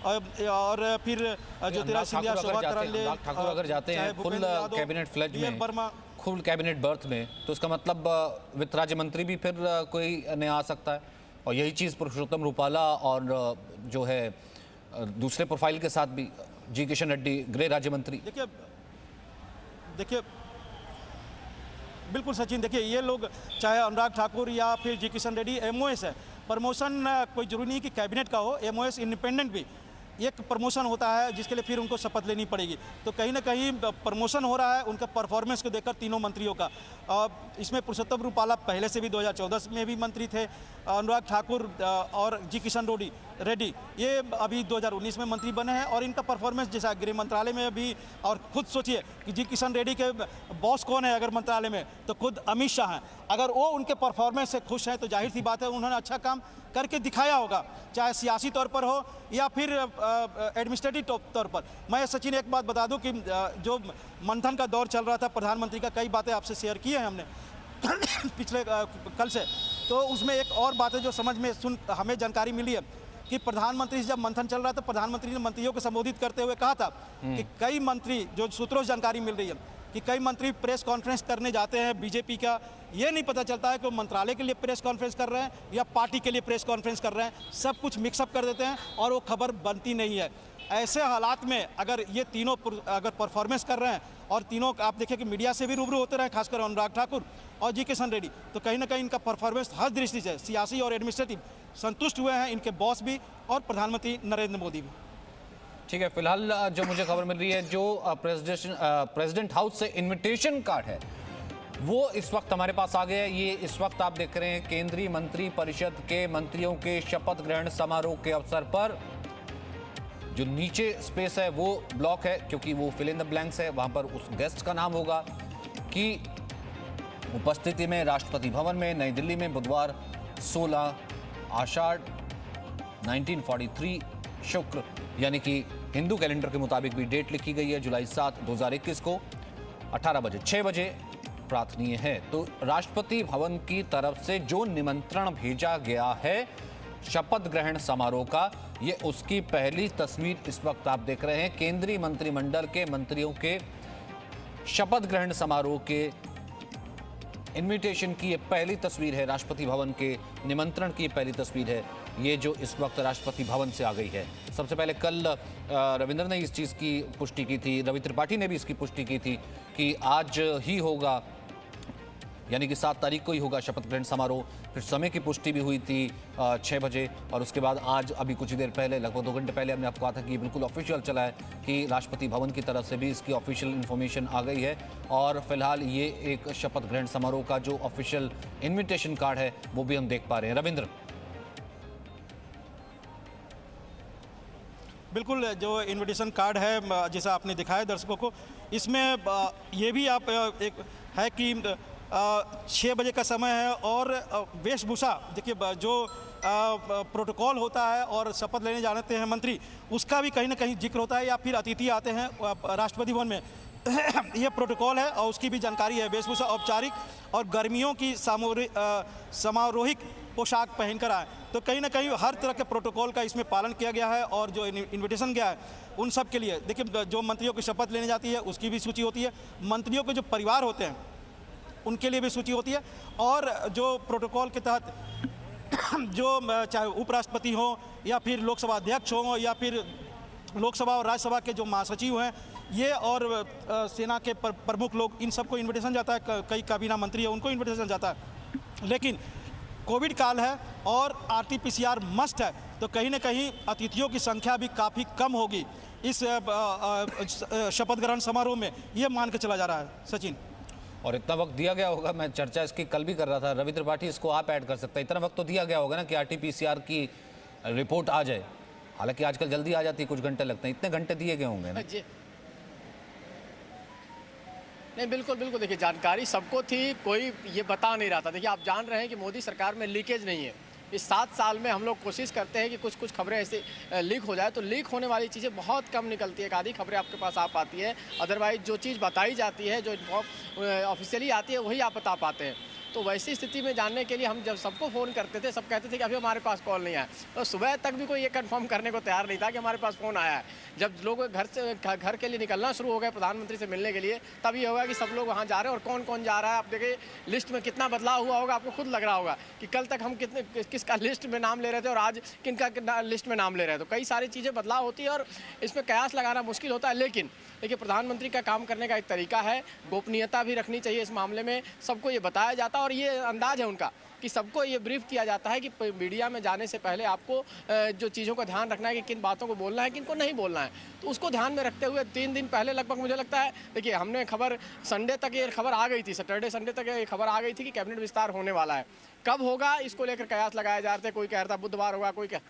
और फिर ज्योतिरादित्य सिंधिया, शोभा करांडे, ठाकुर अगर जाते हैं फुल कैबिनेट फ्लैज में, वर्मा, फुल कैबिनेट बर्थ में, तो इसका मतलब वित्त राज्य मंत्री भी फिर कोई नया आ सकता है। और यही चीज़ पुरुषोत्तम रुपाला और जो है दूसरे प्रोफाइल के साथ भी जी किशन रेड्डी, गृह राज्य मंत्री। देखिए बिल्कुल सचिन, देखिए ये लोग चाहे अनुराग ठाकुर या फिर जी किशन रेड्डी, एमओएस है, प्रमोशन कोई जरूरी नहीं कि कैबिनेट का हो, एमओएस इंडिपेंडेंट भी एक प्रमोशन होता है जिसके लिए फिर उनको शपथ लेनी पड़ेगी। तो कहीं ना कहीं प्रमोशन हो रहा है उनका परफॉर्मेंस को देखकर तीनों मंत्रियों का। इसमें पुरुषोत्तम रुपाला पहले से भी 2014 में भी मंत्री थे, अनुराग ठाकुर और जी किशन रेड्डी ये अभी 2019 में मंत्री बने हैं, और इनका परफॉर्मेंस जैसा गृह मंत्रालय में भी, और खुद सोचिए कि जी किशन रेड्डी के बॉस कौन है अगर मंत्रालय में, तो खुद अमित शाह हैं। अगर वो उनके परफॉर्मेंस से खुश हैं तो जाहिर सी बात है उन्होंने अच्छा काम करके दिखाया होगा, चाहे सियासी तौर पर हो या फिर एडमिनिस्ट्रेटिव तौर पर। मैं सचिन एक बात बता दूं कि जो मंथन का दौर चल रहा था प्रधानमंत्री का, कई बातें आपसे शेयर की हैं हमने पिछले कल से, तो उसमें एक और बात है जो समझ में हमें जानकारी मिली है कि प्रधानमंत्री से जब मंथन चल रहा था, प्रधानमंत्री ने मंत्रियों को संबोधित करते हुए कहा था कि कई मंत्री, जो सूत्रों से जानकारी मिल रही है कि कई मंत्री प्रेस कॉन्फ्रेंस करने जाते हैं बीजेपी का, ये नहीं पता चलता है कि वो मंत्रालय के लिए प्रेस कॉन्फ्रेंस कर रहे हैं या पार्टी के लिए प्रेस कॉन्फ्रेंस कर रहे हैं, सब कुछ मिक्सअप कर देते हैं और वो खबर बनती नहीं है। ऐसे हालात में अगर ये तीनों अगर परफॉर्मेंस कर रहे हैं, और तीनों आप देखें कि मीडिया से भी रूबरू होते रहे, खासकर अनुराग ठाकुर और जी किशन रेड्डी, तो कहीं ना कहीं इनका परफॉर्मेंस हर दृष्टि से सियासी और एडमिनिस्ट्रेटिव संतुष्ट हुए हैं इनके बॉस भी और प्रधानमंत्री नरेंद्र मोदी भी। ठीक है, फिलहाल जो मुझे खबर मिल रही है, जो प्रेसिडेंट हाउस से इनविटेशन कार्ड है वो इस वक्त हमारे पास आ गया है। ये इस वक्त आप देख रहे हैं केंद्रीय मंत्री परिषद के मंत्रियों के शपथ ग्रहण समारोह के अवसर पर। जो नीचे स्पेस है वो ब्लॉक है क्योंकि वो फिल इन द ब्लैंक्स है, वहां पर उस गेस्ट का नाम होगा कि उपस्थिति में राष्ट्रपति भवन में नई दिल्ली में बुधवार 16 आषाढ़ 1943 शुक्र यानी कि हिंदू कैलेंडर के मुताबिक भी डेट लिखी गई है, जुलाई 7 2021 को 18 बजे 6 बजे प्रार्थनीय है। तो राष्ट्रपति भवन की तरफ से जो निमंत्रण भेजा गया है शपथ ग्रहण समारोह का, ये उसकी पहली तस्वीर इस वक्त आप देख रहे हैं। केंद्रीय मंत्रिमंडल के मंत्रियों के शपथ ग्रहण समारोह के इनविटेशन की ये पहली तस्वीर है, राष्ट्रपति भवन के निमंत्रण की पहली तस्वीर है, ये जो इस वक्त राष्ट्रपति भवन से आ गई है। सबसे पहले कल रविंद्र ने इस चीज़ की पुष्टि की थी, रवि त्रिपाठी ने भी इसकी पुष्टि की थी कि आज ही होगा, यानी कि 7 तारीख को ही होगा शपथ ग्रहण समारोह। फिर समय की पुष्टि भी हुई थी 6 बजे, और उसके बाद आज अभी कुछ ही देर पहले, लगभग 2 घंटे पहले हमने आपको कहा था कि ये बिल्कुल ऑफिशियल चला है कि राष्ट्रपति भवन की तरफ से भी इसकी ऑफिशियल इन्फॉर्मेशन आ गई है। और फिलहाल ये एक शपथ ग्रहण समारोह का जो ऑफिशियल इन्विटेशन कार्ड है वो भी हम देख पा रहे हैं। रविंद्र, बिल्कुल, जो इनविटेशन कार्ड है जैसा आपने दिखाया दर्शकों को, इसमें ये भी आप एक है कि 6 बजे का समय है और वेशभूषा, देखिए जो प्रोटोकॉल होता है और शपथ लेने जाते हैं मंत्री, उसका भी कहीं ना कहीं जिक्र होता है, या फिर अतिथि आते हैं राष्ट्रपति भवन में ये प्रोटोकॉल है और उसकी भी जानकारी है। वेशभूषा औपचारिक और गर्मियों की समारोहिक पोशाक पहनकर आए, तो कहीं ना कहीं हर तरह के प्रोटोकॉल का इसमें पालन किया गया है। और जो इनविटेशन गया है उन सब के लिए, देखिए जो मंत्रियों की शपथ लेने जाती है उसकी भी सूची होती है, मंत्रियों के जो परिवार होते हैं उनके लिए भी सूची होती है, और जो प्रोटोकॉल के तहत जो चाहे उपराष्ट्रपति हो या फिर लोकसभा अध्यक्ष हो या फिर लोकसभा और राज्यसभा के जो महासचिव हैं ये, और सेना के प्रमुख लोग, इन सबको इन्विटेशन जाता है। कई काबीना मंत्री है उनको इन्विटेशन जाता है। लेकिन कोविड काल है और RT-PCR मस्ट है, तो कहीं ना कहीं अतिथियों की संख्या भी काफ़ी कम होगी इस शपथ ग्रहण समारोह में, ये मान के चला जा रहा है। सचिन, और इतना वक्त दिया गया होगा, मैं चर्चा इसकी कल भी कर रहा था, रवि त्रिपाठी इसको आप ऐड कर सकते हैं, इतना वक्त तो दिया गया होगा ना कि RT-PCR की रिपोर्ट आ जाए। हालांकि आजकल जल्दी आ जाती है, कुछ घंटे लगते हैं, इतने घंटे दिए गए होंगे ना? नहीं, बिल्कुल बिल्कुल, देखिए जानकारी सबको थी, कोई ये बता नहीं रहा था। देखिए आप जान रहे हैं कि मोदी सरकार में लीकेज नहीं है। इस 7 साल में हम लोग कोशिश करते हैं कि कुछ खबरें ऐसे लीक हो जाए, तो लीक होने वाली चीज़ें बहुत कम निकलती है, एक आधी खबरें आपके पास आ पाती है। अदरवाइज जो चीज़ बताई जाती है, जो ऑफिशियली आती है, वही आप बता पाते हैं। तो वैसी स्थिति में जानने के लिए हम जब सबको फ़ोन करते थे, सब कहते थे कि अभी हमारे पास कॉल नहीं आया, तो सुबह तक भी कोई ये कंफर्म करने को तैयार नहीं था कि हमारे पास फ़ोन आया है। जब लोग घर के लिए निकलना शुरू हो गए प्रधानमंत्री से मिलने के लिए, तब ये होगा कि सब लोग वहाँ जा रहे हैं। और कौन कौन जा रहा है, आप देखिए लिस्ट में कितना बदलाव हुआ होगा, आपको खुद लग रहा होगा कि कल तक हम किसका लिस्ट में नाम ले रहे थे और आज किनका लिस्ट में नाम ले रहे हैं। तो कई सारी चीज़ें बदलाव होती है और इसमें कयास लगाना मुश्किल होता है। लेकिन देखिए प्रधानमंत्री का काम करने का एक तरीका है, गोपनीयता भी रखनी चाहिए इस मामले में, सबको ये बताया जाता है और ये अंदाज है उनका कि सबको ये ब्रीफ किया जाता है कि मीडिया में जाने से पहले आपको जो चीज़ों का ध्यान रखना है कि किन बातों को बोलना है, किन को नहीं बोलना है। तो उसको ध्यान में रखते हुए 3 दिन पहले लगभग मुझे लगता है, देखिए हमने खबर संडे तक ये खबर आ गई थी, सैटरडे संडे तक ये खबर आ गई थी कि कैबिनेट विस्तार होने वाला है। कब होगा इसको लेकर कयास लगाए जा रहे थे, कोई कह रहा था बुधवार होगा, कोई कह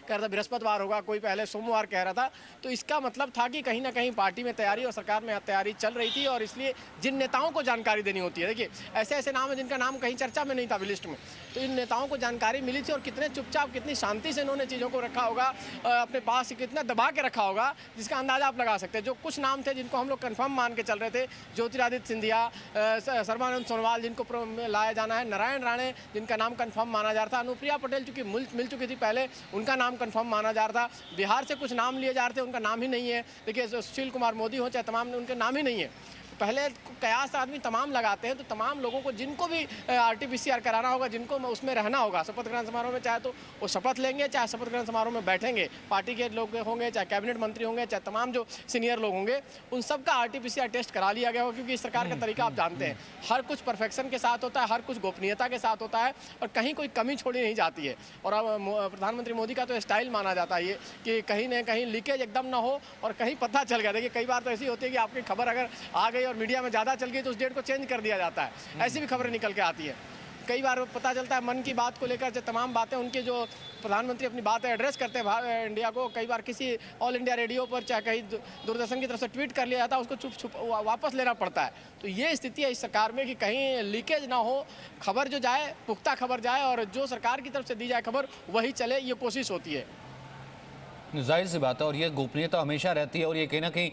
रहा था बृहस्पतिवार होगा, कोई पहले सोमवार कह रहा था। तो इसका मतलब था कि कहीं ना कहीं पार्टी में तैयारी और सरकार में तैयारी चल रही थी, और इसलिए जिन नेताओं को जानकारी देनी होती है, देखिए ऐसे ऐसे नाम है जिनका नाम कहीं चर्चा में नहीं था लिस्ट में, तो इन नेताओं को जानकारी मिली थी और कितने चुपचाप, कितनी शांति से इन्होंने चीज़ों को रखा होगा अपने पास, कितना दबा के रखा होगा, जिसका अंदाजा आप लगा सकते हैं। जो कुछ नाम थे जिनको हम लोग कन्फर्म मान के चल रहे थे, ज्योतिरादित्य सिंधिया, सर्बानंद सोनोवाल जिनको लाया जाना है, नारायण राणे जिनका नाम कन्फर्म माना जा रहा था, अनुप्रिया पटेल चूँकि मिल चुकी थी पहले, उनका नाम कन्फर्म माना जा रहा था, बिहार से कुछ नाम लिए जा रहे थे, उनका नाम ही नहीं है। देखिए सुशील कुमार मोदी हो चाहे तमाम, उनके नाम ही नहीं है। पहले कयास आदमी तमाम लगाते हैं, तो तमाम लोगों को जिनको भी RT-PCR कराना होगा, जिनको उसमें रहना होगा शपथ ग्रहण समारोह में, चाहे तो वो शपथ लेंगे, चाहे शपथ ग्रहण समारोह में बैठेंगे, पार्टी के लोग होंगे, चाहे कैबिनेट मंत्री होंगे, चाहे तमाम जो सीनियर लोग होंगे, उन सब का RT-PCR टेस्ट करा लिया गया होगा। क्योंकि इस सरकार का तरीका आप जानते हैं, हर कुछ परफेक्शन के साथ होता है, हर कुछ गोपनीयता के साथ होता है और कहीं कोई कमी छोड़ी नहीं जाती है। और अब प्रधानमंत्री मोदी का तो स्टाइल माना जाता है ये कि कहीं ना कहीं लीकेज एकदम ना हो और कहीं पता चल गया। देखिए कई बार तो ऐसी होती है कि आपकी खबर अगर आ गई और मीडिया में ज़्यादा चल गई तो उस डेट को चेंज कर दिया जाता है, ऐसी भी खबरें निकल के आती है। कई बार पता चलता है मन की बात को लेकर जो तमाम बातें उनके जो प्रधानमंत्री अपनी बातें एड्रेस करते हैं इंडिया को, कई बार किसी ऑल इंडिया रेडियो पर चाहे कहीं दूरदर्शन की तरफ से ट्वीट कर लिया जाता है, उसको चुप वापस लेना पड़ता है। तो ये स्थिति है इस सरकार में कि कहीं लीकेज ना हो, खबर जो जाए पुख्ता खबर जाए और जो सरकार की तरफ से दी जाए खबर वही चले, ये कोशिश होती है। जाहिर सी बात है, और ये गोपनीयता हमेशा रहती है, और ये कहीं ना कहीं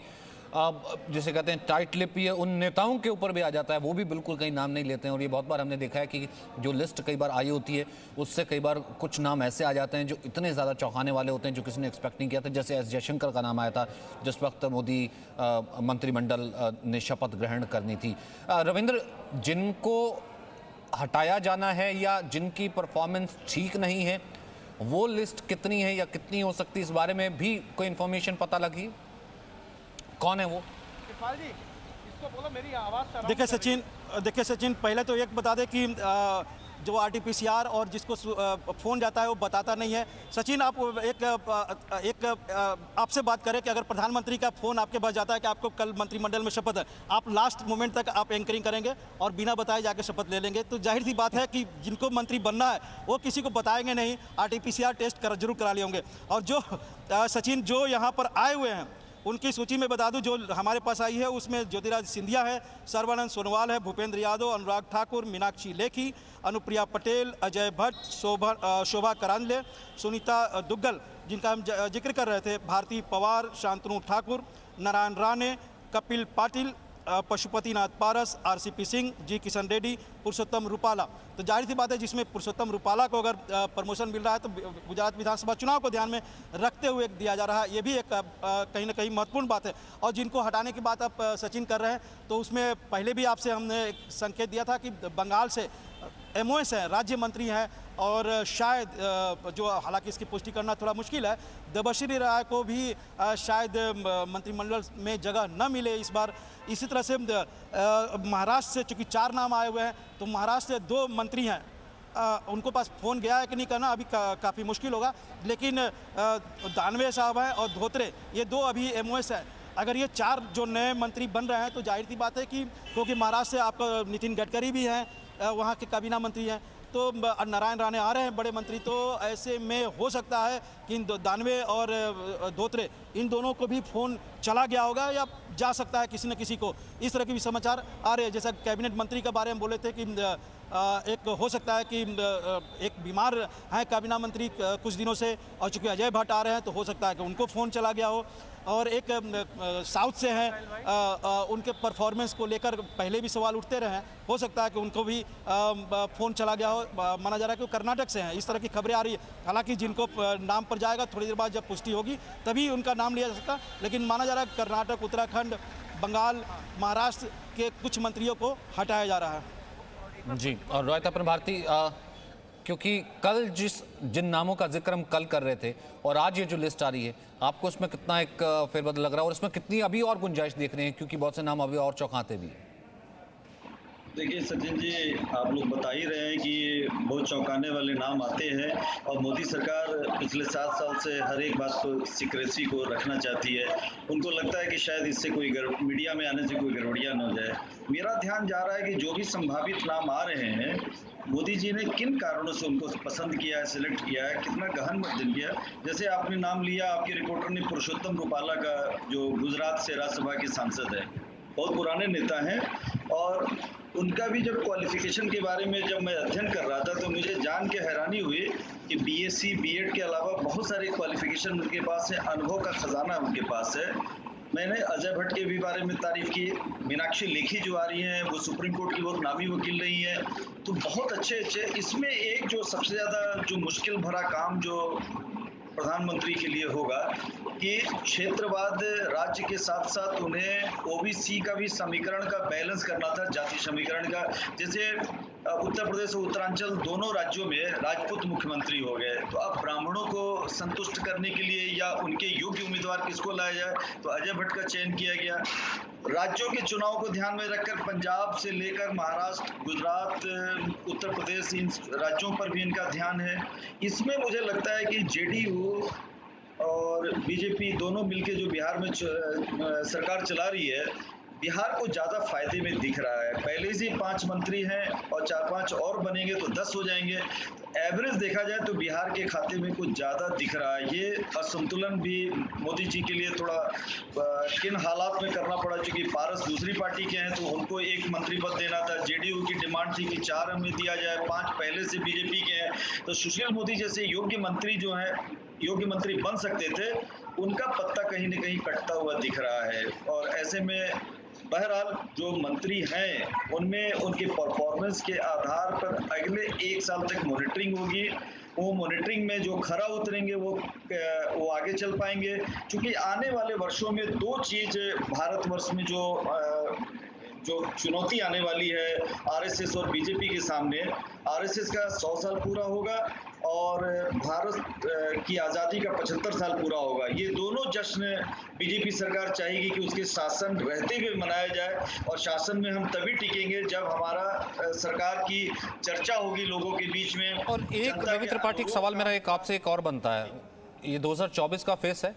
जैसे कहते हैं टाइट लिप, ये उन नेताओं के ऊपर भी आ जाता है, वो भी बिल्कुल कहीं नाम नहीं लेते हैं। और ये बहुत बार हमने देखा है कि जो लिस्ट कई बार आई होती है उससे कई बार कुछ नाम ऐसे आ जाते हैं जो इतने ज़्यादा चौंकाने वाले होते हैं जो किसी ने एक्सपेक्ट नहीं किया था। जैसे एस जयशंकर का नाम आया था जिस वक्त मोदी मंत्रिमंडल ने शपथ ग्रहण करनी थी। रविंद्र, जिनको हटाया जाना है या जिनकी परफॉर्मेंस ठीक नहीं है, वो लिस्ट कितनी है या कितनी हो सकती है, इस बारे में भी कोई इन्फॉर्मेशन पता लगी? कौन है वो? देखिए सचिन, पहले तो एक बता दें कि जो RT-PCR और जिसको फ़ोन जाता है वो बताता नहीं है। सचिन, आप एक आपसे बात करें कि अगर प्रधानमंत्री का फ़ोन आपके पास जाता है कि आपको कल मंत्रिमंडल में शपथ है, आप लास्ट मोमेंट तक आप एंकरिंग करेंगे और बिना बताए जाके शपथ ले लेंगे, तो जाहिर सी बात है कि जिनको मंत्री बनना है वो किसी को बताएंगे नहीं, RT-PCR टेस्ट जरूर करा लिए होंगे। और जो सचिन जो यहाँ पर आए हुए हैं उनकी सूची में बता दूं, जो हमारे पास आई है उसमें ज्योतिरादित्य सिंधिया है, सर्बानंद सोनोवाल है, भूपेंद्र यादव, अनुराग ठाकुर, मीनाक्षी लेखी, अनुप्रिया पटेल, अजय भट्ट, शोभा करांदले, सुनीता दुग्गल जिनका हम जिक्र कर रहे थे, भारती पवार, शांतनु ठाकुर, नारायण राणे, कपिल पाटिल, पशुपतिनाथ पारस, RCP सिंह, जी किशन रेड्डी, पुरुषोत्तम रुपाला। तो जाहिर सी बात है जिसमें पुरुषोत्तम रुपाला को अगर प्रमोशन मिल रहा है तो गुजरात विधानसभा चुनाव को ध्यान में रखते हुए दिया जा रहा है, ये भी एक कहीं ना कहीं महत्वपूर्ण बात है। और जिनको हटाने की बात आप सचिन कर रहे हैं, तो उसमें पहले भी आपसे हमने एक संकेत दिया था कि बंगाल से MOS हैं, राज्य मंत्री हैं, और शायद जो हालांकि इसकी पुष्टि करना थोड़ा मुश्किल है, देबश्री राय को भी शायद मंत्रिमंडल में जगह न मिले इस बार। इसी तरह से महाराष्ट्र से चूँकि 4 नाम आए हुए हैं, तो महाराष्ट्र से 2 मंत्री हैं, उनको पास फ़ोन गया है कि नहीं करना अभी काफ़ी मुश्किल होगा, लेकिन दानवे साहब हैं और धोत्रे, ये 2 अभी MOS हैं। अगर ये 4 जो नए मंत्री बन रहे हैं तो जाहिर सी बात है कि क्योंकि महाराष्ट्र से आपका नितिन गडकरी भी हैं, वहाँ के काबीना मंत्री हैं, तो नारायण राणे आ रहे हैं बड़े मंत्री, तो ऐसे में हो सकता है कि इन दानवे और धोत्रे इन दोनों को भी फ़ोन चला गया होगा या जा सकता है किसी न किसी को। इस तरह के भी समाचार आ रहे हैं। जैसा कैबिनेट मंत्री के बारे में बोले थे कि एक हो सकता है कि एक बीमार हैं काबीना मंत्री कुछ दिनों से, और चूँकि अजय भट्ट आ रहे हैं तो हो सकता है कि उनको फ़ोन चला गया हो। और एक साउथ से हैं, उनके परफॉर्मेंस को लेकर पहले भी सवाल उठते रहे हैं, हो सकता है कि उनको भी फ़ोन चला गया हो। माना जा रहा है कि वो कर्नाटक से हैं, इस तरह की खबरें आ रही है। हालांकि जिनको नाम पर जाएगा थोड़ी देर बाद जब पुष्टि होगी तभी उनका नाम लिया जा सकता, लेकिन माना जा रहा है कर्नाटक, उत्तराखंड, बंगाल, महाराष्ट्र के कुछ मंत्रियों को हटाया जा रहा है। जी, और रोहित अपन भारती, क्योंकि कल जिन नामों का जिक्र हम कल कर रहे थे और आज ये जो लिस्ट आ रही है, आपको इसमें कितना एक फेरबदल लग रहा है और इसमें कितनी अभी और गुंजाइश देख रहे हैं, क्योंकि बहुत से नाम अभी और चौंकाते भी हैं? देखिए सचिन जी, आप लोग बता ही रहे हैं कि बहुत चौंकाने वाले नाम आते हैं और मोदी सरकार पिछले 7 साल से हर एक बात को सीक्रेसी को रखना चाहती है। उनको लगता है कि शायद इससे कोई मीडिया में आने से कोई गड़बड़ियाँ न हो जाए। मेरा ध्यान जा रहा है कि जो भी संभावित नाम आ रहे हैं, मोदी जी ने किन कारणों से उनको पसंद किया है, सिलेक्ट किया है, कितना गहन मध्यम किया। जैसे आपने नाम लिया, आपके रिपोर्टर ने पुरुषोत्तम रुपाला का, जो गुजरात से राज्यसभा के सांसद है, बहुत पुराने नेता हैं, और उनका भी जब क्वालिफिकेशन के बारे में जब मैं अध्ययन कर रहा था तो मुझे जान के हैरानी हुई कि BSc B.Ed के अलावा बहुत सारे क्वालिफिकेशन उनके पास है, अनुभव का खजाना उनके पास है। मैंने अजय भट्ट के भी बारे में तारीफ की, मीनाक्षी लेखी जो आ रही हैं वो सुप्रीम कोर्ट की बहुत नामी वकील रही हैं, तो बहुत अच्छे। इसमें एक जो सबसे ज़्यादा जो मुश्किल भरा काम जो प्रधानमंत्री के लिए होगा कि क्षेत्रवाद राज्य के साथ साथ उन्हें OBC का भी समीकरण का बैलेंस करना था, जाति समीकरण का। जैसे उत्तर प्रदेश और उत्तरांचल दोनों राज्यों में राजपूत मुख्यमंत्री हो गए, तो अब ब्राह्मणों को संतुष्ट करने के लिए या उनके योग्य उम्मीदवार किसको लाया जाए, तो अजय भट्ट का चयन किया गया। राज्यों के चुनाव को ध्यान में रखकर पंजाब से लेकर महाराष्ट्र, गुजरात, उत्तर प्रदेश, इन राज्यों पर भी इनका ध्यान है। इसमें मुझे लगता है कि JDU और BJP दोनों मिलकर जो बिहार में सरकार चला रही है, बिहार को ज्यादा फायदे में दिख रहा है। पहले से 5 मंत्री हैं और 4-5 और बनेंगे तो 10 हो जाएंगे। एवरेज देखा जाए तो बिहार के खाते में कुछ ज्यादा दिख रहा है। ये असंतुलन भी मोदी जी के लिए थोड़ा किन हालात में करना पड़ा, क्योंकि पारस दूसरी पार्टी के हैं तो उनको 1 मंत्री पद देना था। जेडीयू की डिमांड थी कि 4 हमें दिया जाए, 5 पहले से बीजेपी के हैं। तो सुशील मोदी जैसे योग्य मंत्री जो हैं, योग्य मंत्री बन सकते थे, उनका पत्ता कहीं न कहीं कटता हुआ दिख रहा है। और ऐसे में बहरहाल जो मंत्री हैं उनमें उनके परफॉर्मेंस के आधार पर अगले 1 साल तक मॉनिटरिंग होगी। वो मॉनिटरिंग में जो खरा उतरेंगे वो आगे चल पाएंगे। क्योंकि आने वाले वर्षों में 2 चीज भारतवर्ष में जो चुनौती आने वाली है आरएसएस और बीजेपी के सामने। आरएसएस का 100 साल पूरा होगा और भारत की आज़ादी का 75 साल पूरा होगा। ये दोनों जश्न बीजेपी सरकार चाहेगी कि उसके शासन रहते हुए मनाया जाए। और शासन में हम तभी टिकेंगे जब हमारा सरकार की चर्चा होगी लोगों के बीच में। और एक रवि त्रिपाठी सवाल मेरा एक आपसे एक और बनता है, ये 2024 का फेस है?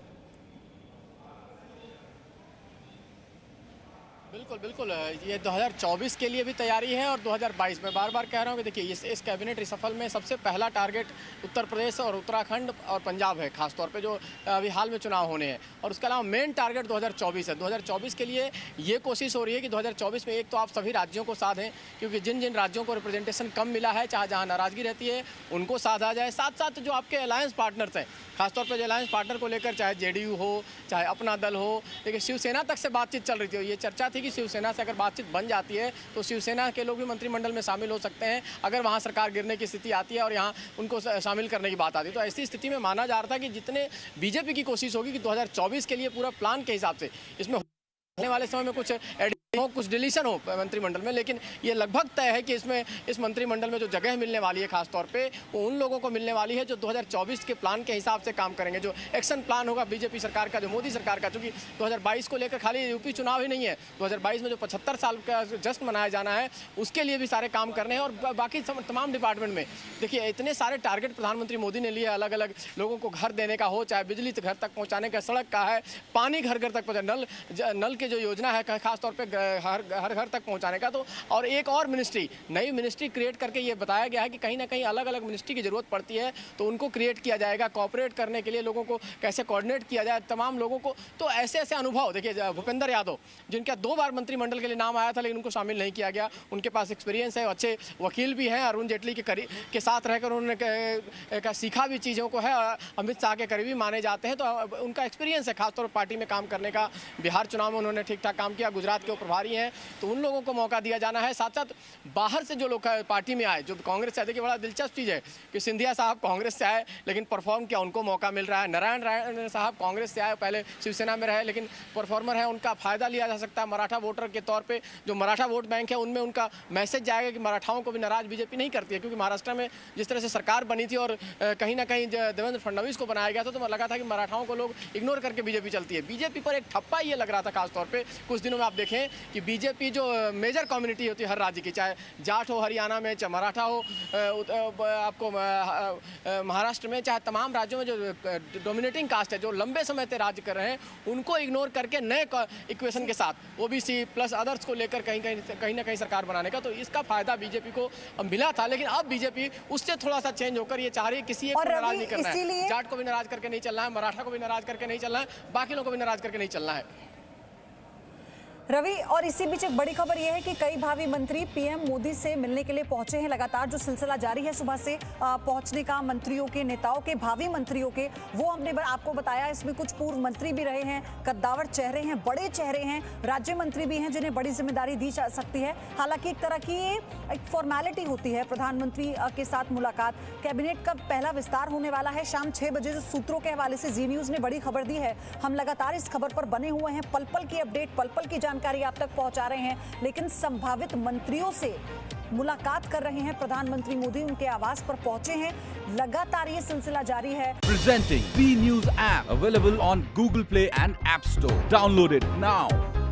बिल्कुल बिल्कुल, ये 2024 के लिए भी तैयारी है और 2022 में। बार बार कह रहा हूँ कि देखिए इस कैबिनेट रिसफल में सबसे पहला टारगेट उत्तर प्रदेश और उत्तराखंड और पंजाब है, खासतौर पे जो अभी हाल में चुनाव होने हैं। और उसके अलावा मेन टारगेट 2024 है। 2024 के लिए ये कोशिश हो रही है कि 2024 में एक तो आप सभी राज्यों को साधें, क्योंकि जिन जिन राज्यों को रिप्रेजेंटेशन कम मिला है, चाहे जहाँ नाराजगी रहती है, उनको साधा जाए। साथ साथ जो आपके अलायंस पार्टनर्स हैं, खासतौर पर जो अलायंस पार्टनर को लेकर चाहे जेडीयू हो, चाहे अपना दल हो, लेकिन शिवसेना तक से बातचीत चल रही थी। ये चर्चा थी कि शिवसेना से अगर बातचीत बन जाती है तो शिवसेना के लोग भी मंत्रिमंडल में शामिल हो सकते हैं, अगर वहाँ सरकार गिरने की स्थिति आती है और यहाँ उनको शामिल करने की बात आती है। तो ऐसी स्थिति में माना जा रहा था कि जितने बीजेपी की कोशिश होगी कि 2024 के लिए पूरा प्लान के हिसाब से इसमें आने वाले समय में कुछ डिलीशन हो मंत्रिमंडल में, लेकिन ये लगभग तय है कि इसमें इस मंत्रिमंडल में जो जगह मिलने वाली है खासतौर पे वो उन लोगों को मिलने वाली है जो 2024 के प्लान के हिसाब से काम करेंगे। जो एक्शन प्लान होगा बीजेपी सरकार का, जो मोदी सरकार का, क्योंकि 2022 को लेकर खाली यूपी चुनाव ही नहीं है, 2022 में जो 75 साल का जश्न मनाया जाना है उसके लिए भी सारे काम करने हैं। और बाकी तमाम डिपार्टमेंट में देखिए इतने सारे टारगेट प्रधानमंत्री मोदी ने लिए, अलग अलग लोगों को घर देने का हो, चाहे बिजली घर तक पहुँचाने का, सड़क का है, पानी घर घर तक पहुँचा, नल की जो योजना है खासतौर पर हर घर तक पहुंचाने का। तो और एक और नई मिनिस्ट्री क्रिएट करके ये बताया गया है कि कहीं ना कहीं अलग अलग मिनिस्ट्री की जरूरत पड़ती है, तो उनको क्रिएट किया जाएगा। कोऑपरेट करने के लिए लोगों को कैसे कोऑर्डिनेट किया जाए तमाम लोगों को। तो ऐसे ऐसे अनुभव देखिए, भूपेंद्र यादव जिनका 2 बार मंत्रिमंडल के लिए नाम आया था लेकिन उनको शामिल नहीं किया गया, उनके पास एक्सपीरियंस है, अच्छे वकील भी हैं, अरुण जेटली के साथ रहकर उन्होंने सीखा भी चीज़ों को है, अमित शाह के करीबी माने जाते हैं, तो उनका एक्सपीरियंस है खासतौर पर पार्टी में काम करने का। बिहार चुनाव में उन्होंने ठीक ठाक काम किया, गुजरात के प्रभारी हैं, तो उन लोगों को मौका दिया जाना है। साथ साथ बाहर से जो लोग पार्टी में आए, जो कांग्रेस से, देखिए बड़ा दिलचस्प चीज़ है कि सिंधिया साहब कांग्रेस से आए लेकिन परफॉर्म किया, उनको मौका मिल रहा है। नारायण साहब कांग्रेस से आए, पहले शिवसेना में रहे लेकिन परफॉर्मर है, उनका फायदा लिया जा सकता है। मराठा वोटर के तौर पे जो मराठा वोट बैंक है उनमें उनका मैसेज जाएगा कि मराठाओं को भी नाराज बीजेपी नहीं करती है, क्योंकि महाराष्ट्र में जिस तरह से सरकार बनी थी और कहीं ना कहीं देवेंद्र फडणवीस को बनाया गया था, तो लगा था कि मराठाओं को लोग इग्नोर करके बीजेपी चलती है। बीजेपी पर एक ठप्पा ये लग रहा था खासतौर पर कुछ दिनों में। आप देखें कि बीजेपी जो मेजर कम्युनिटी होती है हर राज्य की, चाहे जाट हो हरियाणा में, चाहे मराठा हो आपको महाराष्ट्र में, चाहे तमाम राज्यों में जो डोमिनेटिंग कास्ट है, जो लंबे समय से राज्य कर रहे हैं, उनको इग्नोर करके नए इक्वेशन के साथ ओबीसी प्लस अदर्स को लेकर कहीं ना कहीं सरकार बनाने का, तो इसका फायदा बीजेपी को मिला था। लेकिन अब बीजेपी उससे थोड़ा सा चेंज होकर ये चाह रही है किसी एक को नाराज नहीं करना है, जाट को भी नाराज करके नहीं चलना है, मराठा को भी नाराज करके नहीं चलना है, बाकी लोगों को भी नाराज करके नहीं चलना है। रवि, और इसी बीच एक बड़ी खबर यह है कि कई भावी मंत्री पीएम मोदी से मिलने के लिए पहुंचे हैं। लगातार जो सिलसिला जारी है सुबह से पहुंचने का, मंत्रियों के, नेताओं के, भावी मंत्रियों के, वो हमने आपको बताया। इसमें कुछ पूर्व मंत्री भी रहे हैं, कद्दावर चेहरे हैं, बड़े चेहरे हैं, राज्य मंत्री भी हैं जिन्हें बड़ी जिम्मेदारी दी जा सकती है। हालांकि एक तरह की एक फॉर्मेलिटी होती है प्रधानमंत्री के साथ मुलाकात। कैबिनेट का पहला विस्तार होने वाला है शाम 6 बजे। जो सूत्रों के हवाले से जी न्यूज ने बड़ी खबर दी है, हम लगातार इस खबर पर बने हुए हैं, पल पल की अपडेट, पल पल की जानकारी आप तक पहुंचा रहे हैं। लेकिन संभावित मंत्रियों से मुलाकात कर रहे हैं प्रधानमंत्री मोदी, उनके आवास पर पहुंचे हैं। लगातार ये सिलसिला जारी है। Presenting B News app available on Google Play and App Store. Download it now.